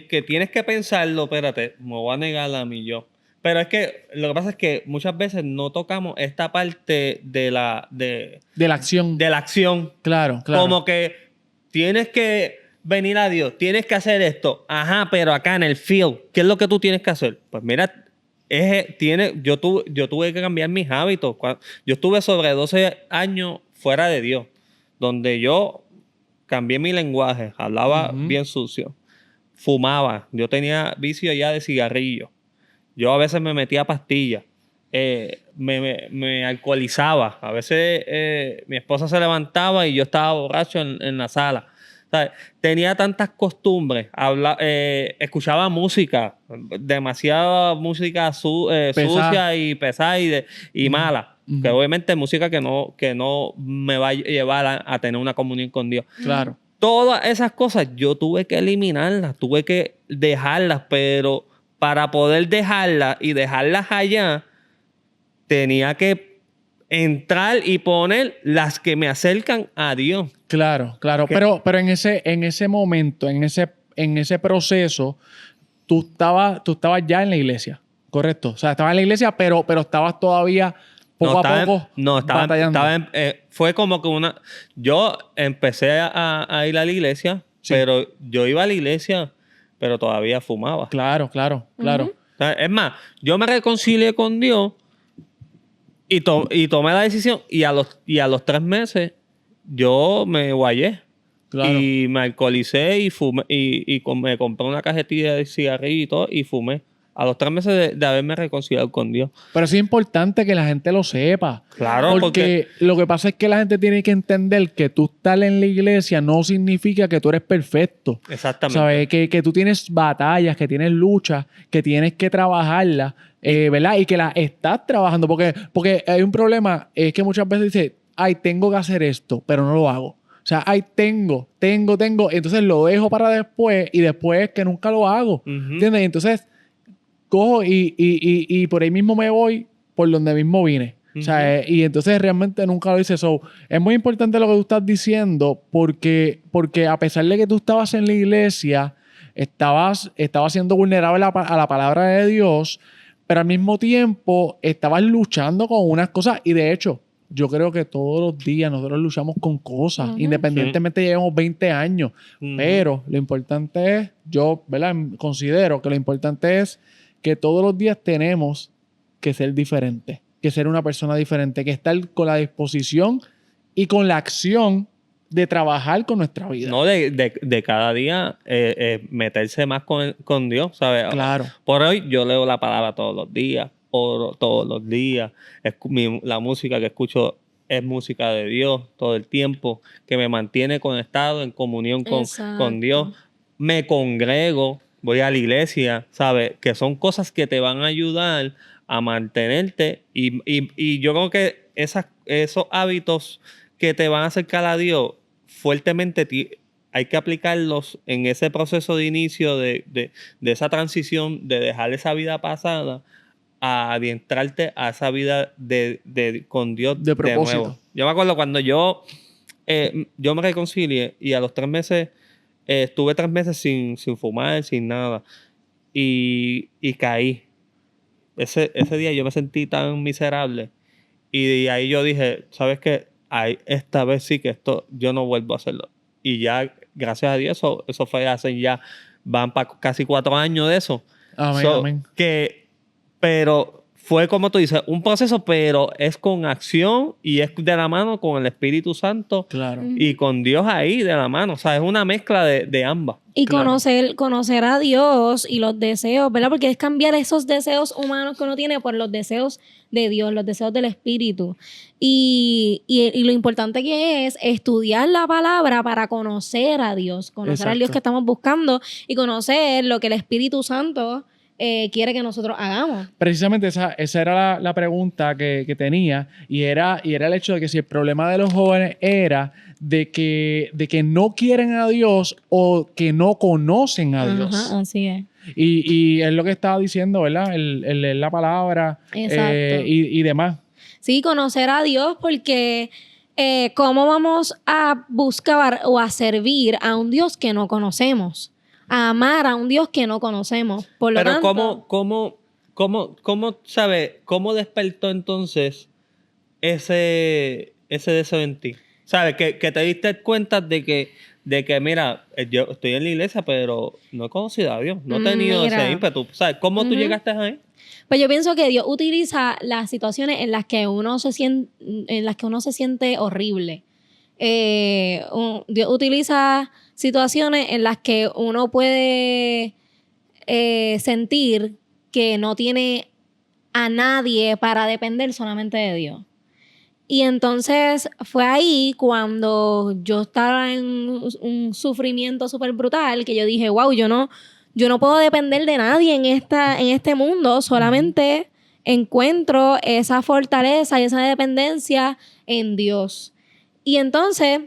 que tienes que pensarlo, espérate, me voy a negar a mí yo. Pero es que lo que pasa es que muchas veces no tocamos esta parte de la acción. acción. Claro, claro. Como que tienes que venir a Dios, tienes que hacer esto. Ajá, pero acá en el field, ¿qué es lo que tú tienes que hacer? Pues mira, yo tuve que cambiar mis hábitos. Yo estuve sobre 12 años fuera de Dios, donde yo cambié mi lenguaje, hablaba bien sucio, fumaba, yo tenía vicio ya de cigarrillo, yo a veces me metía pastillas, me alcoholizaba, a veces mi esposa se levantaba y yo estaba borracho en la sala. ¿Sabes? Tenía tantas costumbres, escuchaba música, demasiada música sucia y pesada y mala. Que obviamente música que no me va a llevar a tener una comunión con Dios. Claro. Todas esas cosas yo tuve que eliminarlas, tuve que dejarlas, pero para poder dejarlas y dejarlas allá, tenía que entrar y poner las que me acercan a Dios. Claro, claro. Pero en ese momento, en ese proceso, tú estabas ya en la iglesia, ¿correcto? O sea, estabas en la iglesia, pero estabas todavía poco a poco batallando. Fue como que yo empecé a ir a la iglesia, Sí. pero yo iba a la iglesia, pero todavía fumaba. Claro, claro, claro. O sea, es más, yo me reconcilié con Dios y tomé la decisión y a los 3 meses yo me guayé. Claro. Y me alcoholicé y fumé me compré una cajetilla de cigarrillo y todo y fumé. A los 3 meses de haberme reconciliado con Dios. Pero sí es importante que la gente lo sepa. Claro, porque lo que pasa es que la gente tiene que entender que tú estar en la iglesia no significa que tú eres perfecto. Exactamente. ¿Sabes? Que tú tienes batallas, que tienes luchas, que tienes que trabajarlas, ¿verdad? Y que las estás trabajando. Porque hay un problema, es que muchas veces dices, ay, tengo que hacer esto, pero no lo hago. O sea, ay, tengo. Entonces lo dejo para después y después que nunca lo hago. ¿Entiendes? Y entonces cojo y por ahí mismo me voy por donde mismo vine. O sea, y entonces realmente nunca lo hice. So, es muy importante lo que tú estás diciendo porque a pesar de que tú estabas en la iglesia, estabas siendo vulnerable a la palabra de Dios, pero al mismo tiempo estabas luchando con unas cosas. Y de hecho, yo creo que todos los días nosotros luchamos con cosas, independientemente llevemos 20 años. Pero lo importante es, yo, ¿verdad? Considero que lo importante es que todos los días tenemos que ser diferentes, que ser una persona diferente, que estar con la disposición y con la acción de trabajar con nuestra vida. No, de cada día meterse más con Dios, ¿sabes? Claro. Por hoy yo leo la palabra todos los días, oro todos los días. La música que escucho es música de Dios todo el tiempo, que me mantiene conectado en comunión con Dios. Me congrego, voy a la iglesia, ¿sabes? Que son cosas que te van a ayudar a mantenerte y yo creo que esos hábitos que te van a acercar a Dios fuertemente hay que aplicarlos en ese proceso de inicio de esa transición de dejar esa vida pasada a adentrarte a esa vida con Dios De propósito. nuevo. Yo me acuerdo cuando yo me reconcilié y a los 3 meses estuve 3 meses sin fumar, sin nada. Y caí. Ese día yo me sentí tan miserable. Y ahí yo dije, ¿sabes qué? Esta vez sí que esto, yo no vuelvo a hacerlo. Y ya, gracias a Dios, eso fue hace ya, van para casi 4 años de eso. Amén, amén. Pero fue como tú dices, un proceso, pero es con acción y es de la mano con el Espíritu Santo Claro. y con Dios ahí de la mano. O sea, es una mezcla de ambas. Y Claro. conocer a Dios y los deseos, ¿verdad? Porque es cambiar esos deseos humanos que uno tiene por los deseos de Dios, los deseos del Espíritu. Y lo importante que es estudiar la palabra para conocer a Dios, conocer al Dios Exacto. que estamos buscando y conocer lo que el Espíritu Santo quiere que nosotros hagamos. Precisamente esa era la pregunta que tenía y era el hecho de que si el problema de los jóvenes era de que no quieren a Dios o que no conocen a Dios. Ajá, así es. Y es lo que estaba diciendo, ¿verdad? El leer la palabra Exacto. y demás. Sí, conocer a Dios porque ¿cómo vamos a buscar o a servir a un Dios que no conocemos? A amar a un Dios que no conocemos. Por lo Pero tanto, ¿cómo, sabe, cómo despertó entonces ese deseo en ti? ¿Sabes? Que te diste cuenta de que, mira, yo estoy en la iglesia, pero no he conocido a Dios. No he tenido Mira. ese ímpetu. ¿Sabes? ¿Cómo tú Ujú. llegaste ahí? pues yo pienso que Dios utiliza las situaciones en las que uno se siente horrible. Dios utiliza situaciones en las que uno puede sentir que no tiene a nadie para depender solamente de Dios. Y entonces fue ahí cuando yo estaba en un sufrimiento súper brutal que yo dije, wow, yo no puedo depender de nadie en este mundo, solamente encuentro esa fortaleza y esa dependencia en Dios. Y entonces,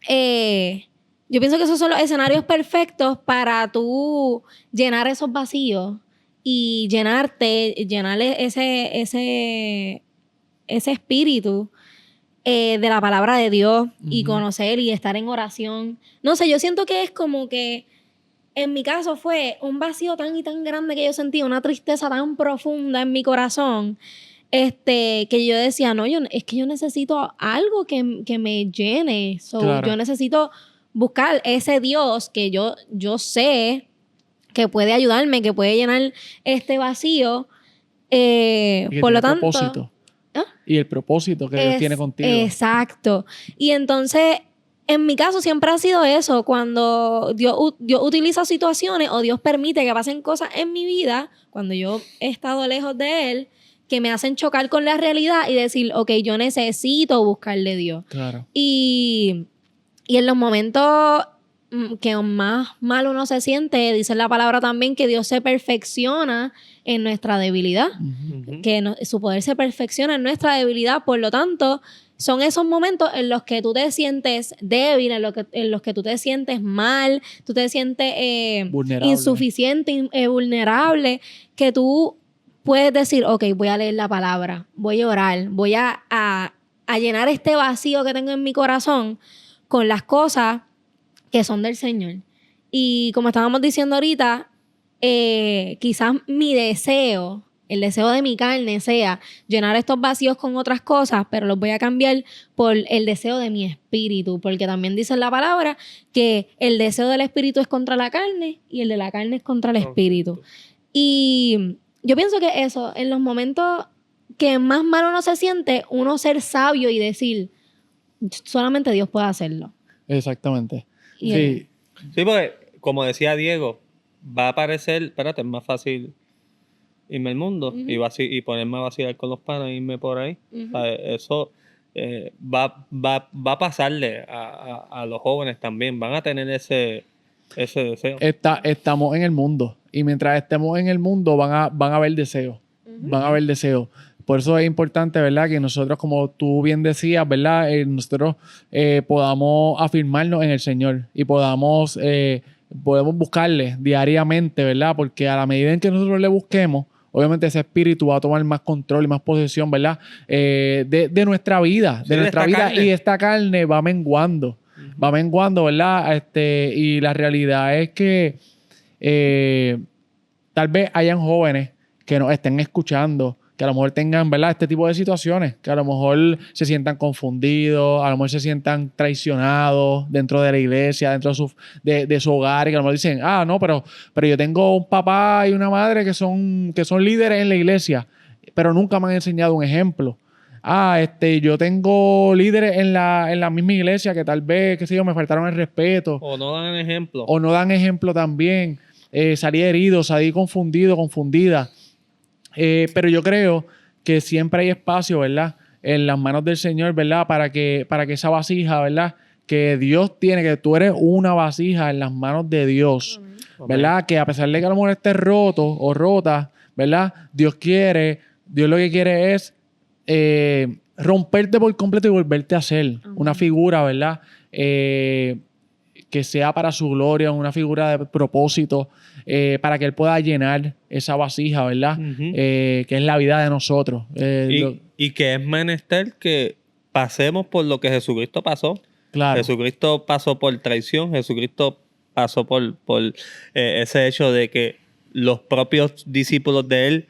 yo pienso que esos son los escenarios perfectos para tú llenar esos vacíos y llenarle ese espíritu de la palabra de Dios y Ujú. conocer y estar en oración. No sé, yo siento que es como que en mi caso fue un vacío tan y tan grande que yo sentía, una tristeza tan profunda en mi corazón, que yo decía, no, es que yo necesito algo que me llene. So, Claro. yo necesito buscar ese Dios que yo sé que puede ayudarme, que puede llenar este vacío. Y que Por lo tiene tanto... propósito. ¿Ah? Y el propósito que Dios tiene contigo. Exacto. Y entonces, en mi caso siempre ha sido eso, cuando Dios utiliza situaciones o Dios permite que pasen cosas en mi vida, cuando yo he estado lejos de Él, que me hacen chocar con la realidad y decir, ok, yo necesito buscarle a Dios. Claro. Y en los momentos que más mal uno se siente, dice la palabra también que Dios se perfecciona en nuestra debilidad. Ujú. Que su poder se perfecciona en nuestra debilidad, por lo tanto, son esos momentos en los que tú te sientes débil, en los que tú te sientes mal, tú te sientes Vulnerable. insuficiente, vulnerable, que tú puedes decir, ok, voy a leer la palabra, voy a orar, voy a llenar este vacío que tengo en mi corazón con las cosas que son del Señor. Y como estábamos diciendo ahorita, quizás mi deseo, el deseo de mi carne sea llenar estos vacíos con otras cosas, pero los voy a cambiar por el deseo de mi espíritu, porque también dice en la palabra que el deseo del espíritu es contra la carne y el de la carne es contra el espíritu. Y yo pienso que eso, en los momentos que más mal uno se siente, uno ser sabio y decir, solamente Dios puede hacerlo. Exactamente. Y Sí. Sí, porque, como decía Diego, va a parecer, espérate, es más fácil irme al mundo Ujú. y ponerme a vacilar con los panas e irme por ahí. Ujú. O sea, eso va a pasarle a los jóvenes también. Van a tener ese deseo. Estamos en el mundo. Y mientras estemos en el mundo, van a haber deseos. Van a haber deseos. Por eso es importante, ¿verdad? Que nosotros, como tú bien decías, ¿verdad? Nosotros podamos afirmarnos en el Señor y podamos buscarle diariamente, ¿verdad? Porque a la medida en que nosotros le busquemos, obviamente ese espíritu va a tomar más control y más posesión, ¿verdad? De nuestra vida. Sí, De de nuestra esta vida carne. y esta carne va menguando. va menguando, ¿verdad? Y la realidad es que tal vez hayan jóvenes que nos estén escuchando, que a lo mejor tengan, ¿verdad?, este tipo de situaciones, que a lo mejor se sientan confundidos, a lo mejor se sientan traicionados dentro de la iglesia, dentro de su hogar, y que a lo mejor dicen, no, pero yo tengo un papá y una madre que son líderes en la iglesia, pero nunca me han enseñado un ejemplo. Yo tengo líderes en la misma iglesia que tal vez, qué sé yo, me faltaron el respeto. O no dan ejemplo. O no dan ejemplo también. Salí herido, salí confundido, confundida. Pero yo creo que siempre hay espacio, ¿verdad?, en las manos del Señor, ¿verdad?, para que esa vasija, ¿verdad?, que Dios tiene, que tú eres una vasija en las manos de Dios, ¿verdad? Que a pesar de que a lo mejor estés roto o rota, ¿verdad?, Dios lo que quiere es romperte por completo y volverte a ser una figura, ¿verdad?, que sea para su gloria, una figura de propósito, para que Él pueda llenar esa vasija, ¿verdad? Que es la vida de nosotros. Y que es menester que pasemos por lo que Jesucristo pasó. Claro. Jesucristo pasó por traición, Jesucristo pasó por ese hecho de que los propios discípulos de Él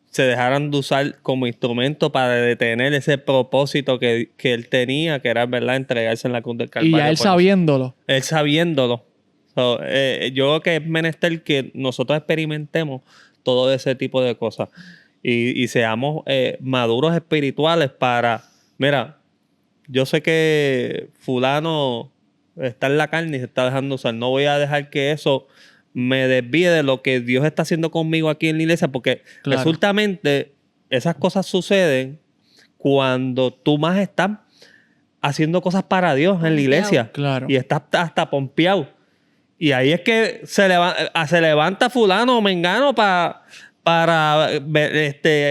se dejaran de usar como instrumento para detener ese propósito que Él tenía, que era, ¿verdad?, entregarse en la cruz del Calvario. Y ya Él sabiéndolo. Él sabiéndolo. Yo creo que es menester que nosotros experimentemos todo ese tipo de cosas y seamos maduros espirituales para... Mira, yo sé que fulano está en la carne y se está dejando usar. No voy a dejar que eso me desvíe de lo que Dios está haciendo conmigo aquí en la iglesia, porque resultamente esas cosas suceden cuando tú más estás haciendo cosas para Dios en la iglesia. Claro. Y estás hasta pompeado. Y ahí es que se levanta fulano o mengano para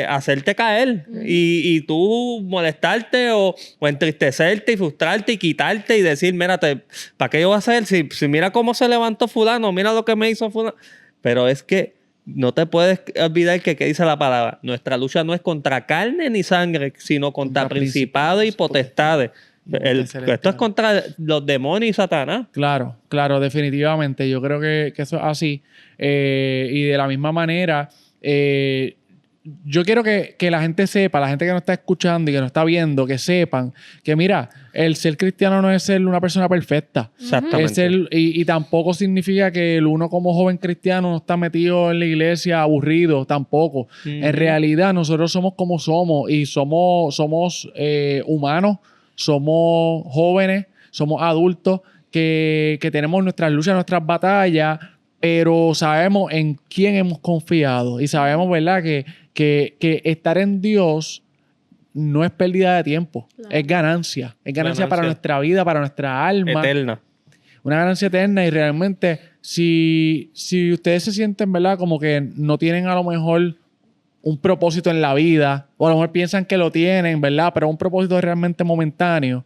hacerte caer y tú molestarte o entristecerte y frustrarte y quitarte y decir, mírate, ¿para qué yo voy a hacer? Si mira cómo se levantó fulano, mira lo que me hizo fulano. Pero es que no te puedes olvidar que dice la palabra, nuestra lucha no es contra carne ni sangre, sino contra principados y potestades. Esto es contra los demonios y Satanás. Claro, definitivamente. Yo creo que eso es así. Y de la misma manera, yo quiero que la gente sepa, la gente que nos está escuchando y que nos está viendo, que sepan que, mira, el ser cristiano no es ser una persona perfecta. Exactamente. Y tampoco significa que el uno como joven cristiano no está metido en la iglesia aburrido, tampoco. En realidad, nosotros somos como somos y somos humanos, somos jóvenes, somos adultos que tenemos nuestras luchas, nuestras batallas, pero sabemos en quién hemos confiado y sabemos, ¿verdad?, que estar en Dios no es pérdida de tiempo, es ganancia. Es ganancia para nuestra vida, para nuestra alma. Eterna. Una ganancia eterna y realmente si ustedes se sienten, ¿verdad?, como que no tienen a lo mejor un propósito en la vida, o a lo mejor piensan que lo tienen, ¿verdad?, pero un propósito realmente momentáneo,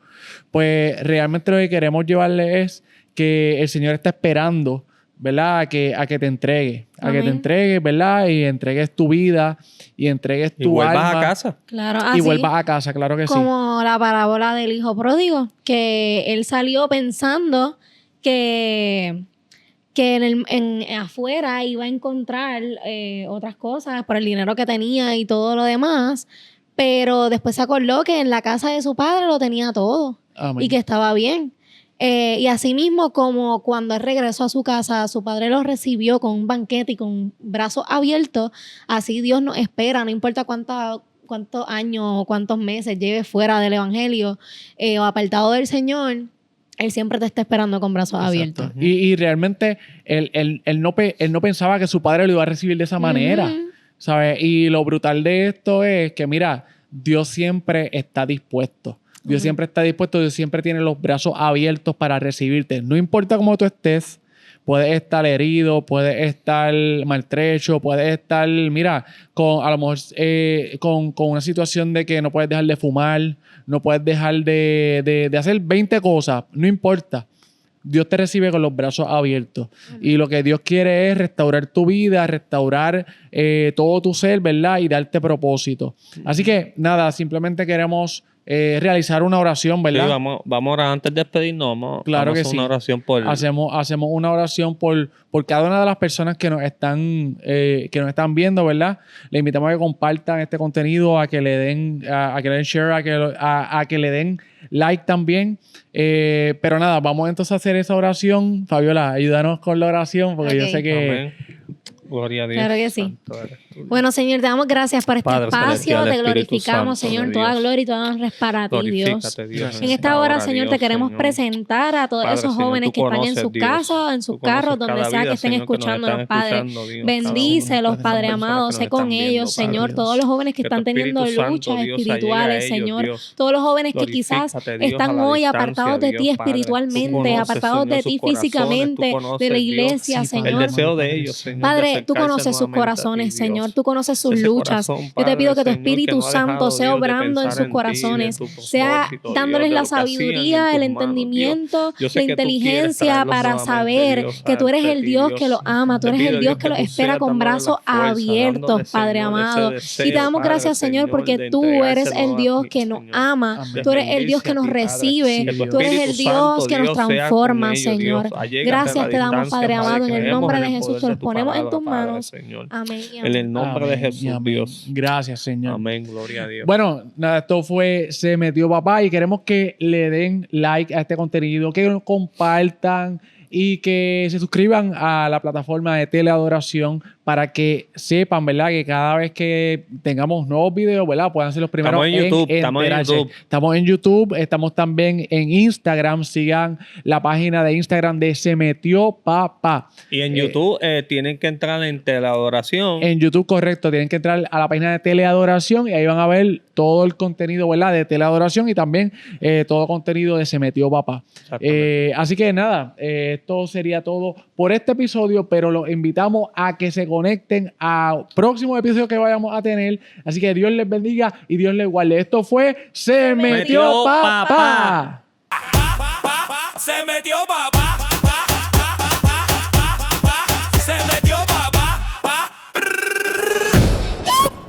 pues realmente lo que queremos llevarles es que el Señor está esperando, ¿verdad?, a que te entregue, a que te entregues, ¿verdad?, y entregues tu vida y entregues tu alma. Y vuelvas a casa. Claro, Y vuelvas a casa, claro que sí. Como la parábola del hijo pródigo, que él salió pensando que afuera iba a encontrar otras cosas por el dinero que tenía y todo lo demás, pero después se acordó que en la casa de su padre lo tenía todo. Amén. Y que estaba bien. Y así mismo, como cuando él regresó a su casa, su padre lo recibió con un banquete y con brazos abiertos, así Dios nos espera, no importa cuántos años o cuántos meses lleve fuera del evangelio o apartado del Señor, Él siempre te está esperando con brazos abiertos. Y realmente él no pensaba que su padre lo iba a recibir de esa manera, ¿sabes? Y lo brutal de esto es que, mira, Dios siempre está dispuesto. Dios siempre está dispuesto, Dios siempre tiene los brazos abiertos para recibirte. No importa cómo tú estés, puedes estar herido, puedes estar maltrecho, puedes estar, mira, a lo mejor con una situación de que no puedes dejar de fumar, no puedes dejar de hacer 20 cosas, no importa. Dios te recibe con los brazos abiertos. Y lo que Dios quiere es restaurar tu vida, restaurar todo tu ser, ¿verdad? Y darte propósito. Así que, nada, simplemente queremos realizar una oración, Sí, ¿verdad? vamos a orar antes de despedirnos. Claro vamos que a hacer sí. una oración por... Hacemos una oración por cada una de las personas que nos están viendo, ¿verdad? Le invitamos a que compartan este contenido, a que le den share, a que le den like también. Pero nada, vamos entonces a hacer esa oración. Fabiola, ayúdanos con la oración, porque yo Ok. sé que... Amén. Gloria a Dios. Claro que sí. Santo eres tú. Bueno, Señor, te damos gracias por este Padre espacio. celestial, Te Espíritu glorificamos, Santo de Señor. Toda Dios. gloria y toda honra es para ti, Dios. Glorifícate, Dios. En esta hora, Señor, te Dios, queremos Señor. presentar a todos Padre, esos Señor, jóvenes tú que están en conoces, sus Dios. casas, en sus Tú conoces carros, donde cada sea que vida, estén Señor, que nos escuchándonos, están Padre. escuchando, Dios. Bendícelos, Cada Padre uno, amado. que Sé nos con están viendo, ellos, Padre Señor. Dios. Todos los jóvenes que Que tu están teniendo Espíritu Santo, luchas Dios, llegue a espirituales, ellos, Señor. Dios. Todos los jóvenes que quizás Glorifícate, Dios, están a la hoy distancia, apartados de ti Dios, Padre. Tú espiritualmente, conoces, apartados Señor, de sus ti corazones, físicamente, tú conoces, de la Dios, iglesia, Sí, Padre, Señor. el deseo de ellos, Señor. de Padre, tú acercarse conoces sus nuevamente a ti, corazones, Dios. Señor. Tú conoces sus Ese luchas. corazón, Yo te pido que tu Padre, Señor, Espíritu no ha Santo dejado, sea Dios, de obrando en pensar sus en ti, de corazones, tu sea propósito, dándoles Dios, de la lo que hacían sabiduría, en el tus manos, entendimiento, Dios. Yo sé la que tú quieres inteligencia traerlos para nuevamente, saber Dios, que tú eres ante el ti, Dios Dios. que los ama, tú Te eres pido, el Dios que los tú espera seas con dándole la brazos fuerza, abiertos, dándole, Padre Señor, ese amado. deseo, Y te damos Padre, gracias, Señor, porque de tú eres entregárselo el a Dios ti, que nos Señor. ama, Amén. tú eres el Dios que Bendice nos a ti, Padre. recibe, Que tu tú eres Espíritu el Dios Santo, que nos Dios, sea transforma, con ellos, Señor. Dios. Allégate Gracias a la te damos, distancia, Padre amado, en el creemos nombre en de el Jesús, poder te de los tu ponemos en palabra, tus Padre, manos. Señor. Amén y En amén. el nombre de Amén y Jesús, amén. Dios. Gracias, Señor. Amén, gloria a Dios. Bueno, nada, esto fue Se Metió Papá y queremos que le den like a este contenido, que lo compartan y que se suscriban a la plataforma de Teleadoración para que sepan, ¿verdad? Que cada vez que tengamos nuevos videos, ¿verdad? Puedan ser los primeros Estamos en YouTube, estamos en enterarse. YouTube. Estamos en YouTube, estamos también en Instagram. Sigan la página de Instagram de Se Metió Papá. Y en YouTube tienen que entrar en Teleadoración. En YouTube, correcto. Tienen que entrar a la página de Teleadoración y ahí van a ver todo el contenido, ¿verdad? De Teleadoración y también todo contenido de Se Metió Papá. Exactamente. Así que nada, esto sería todo por este episodio, pero los invitamos a que se conecten a próximos episodios que vayamos a tener. Así que Dios les bendiga y Dios les guarde. Esto fue Se Metió Metió Papá. Papá. Se metió papá.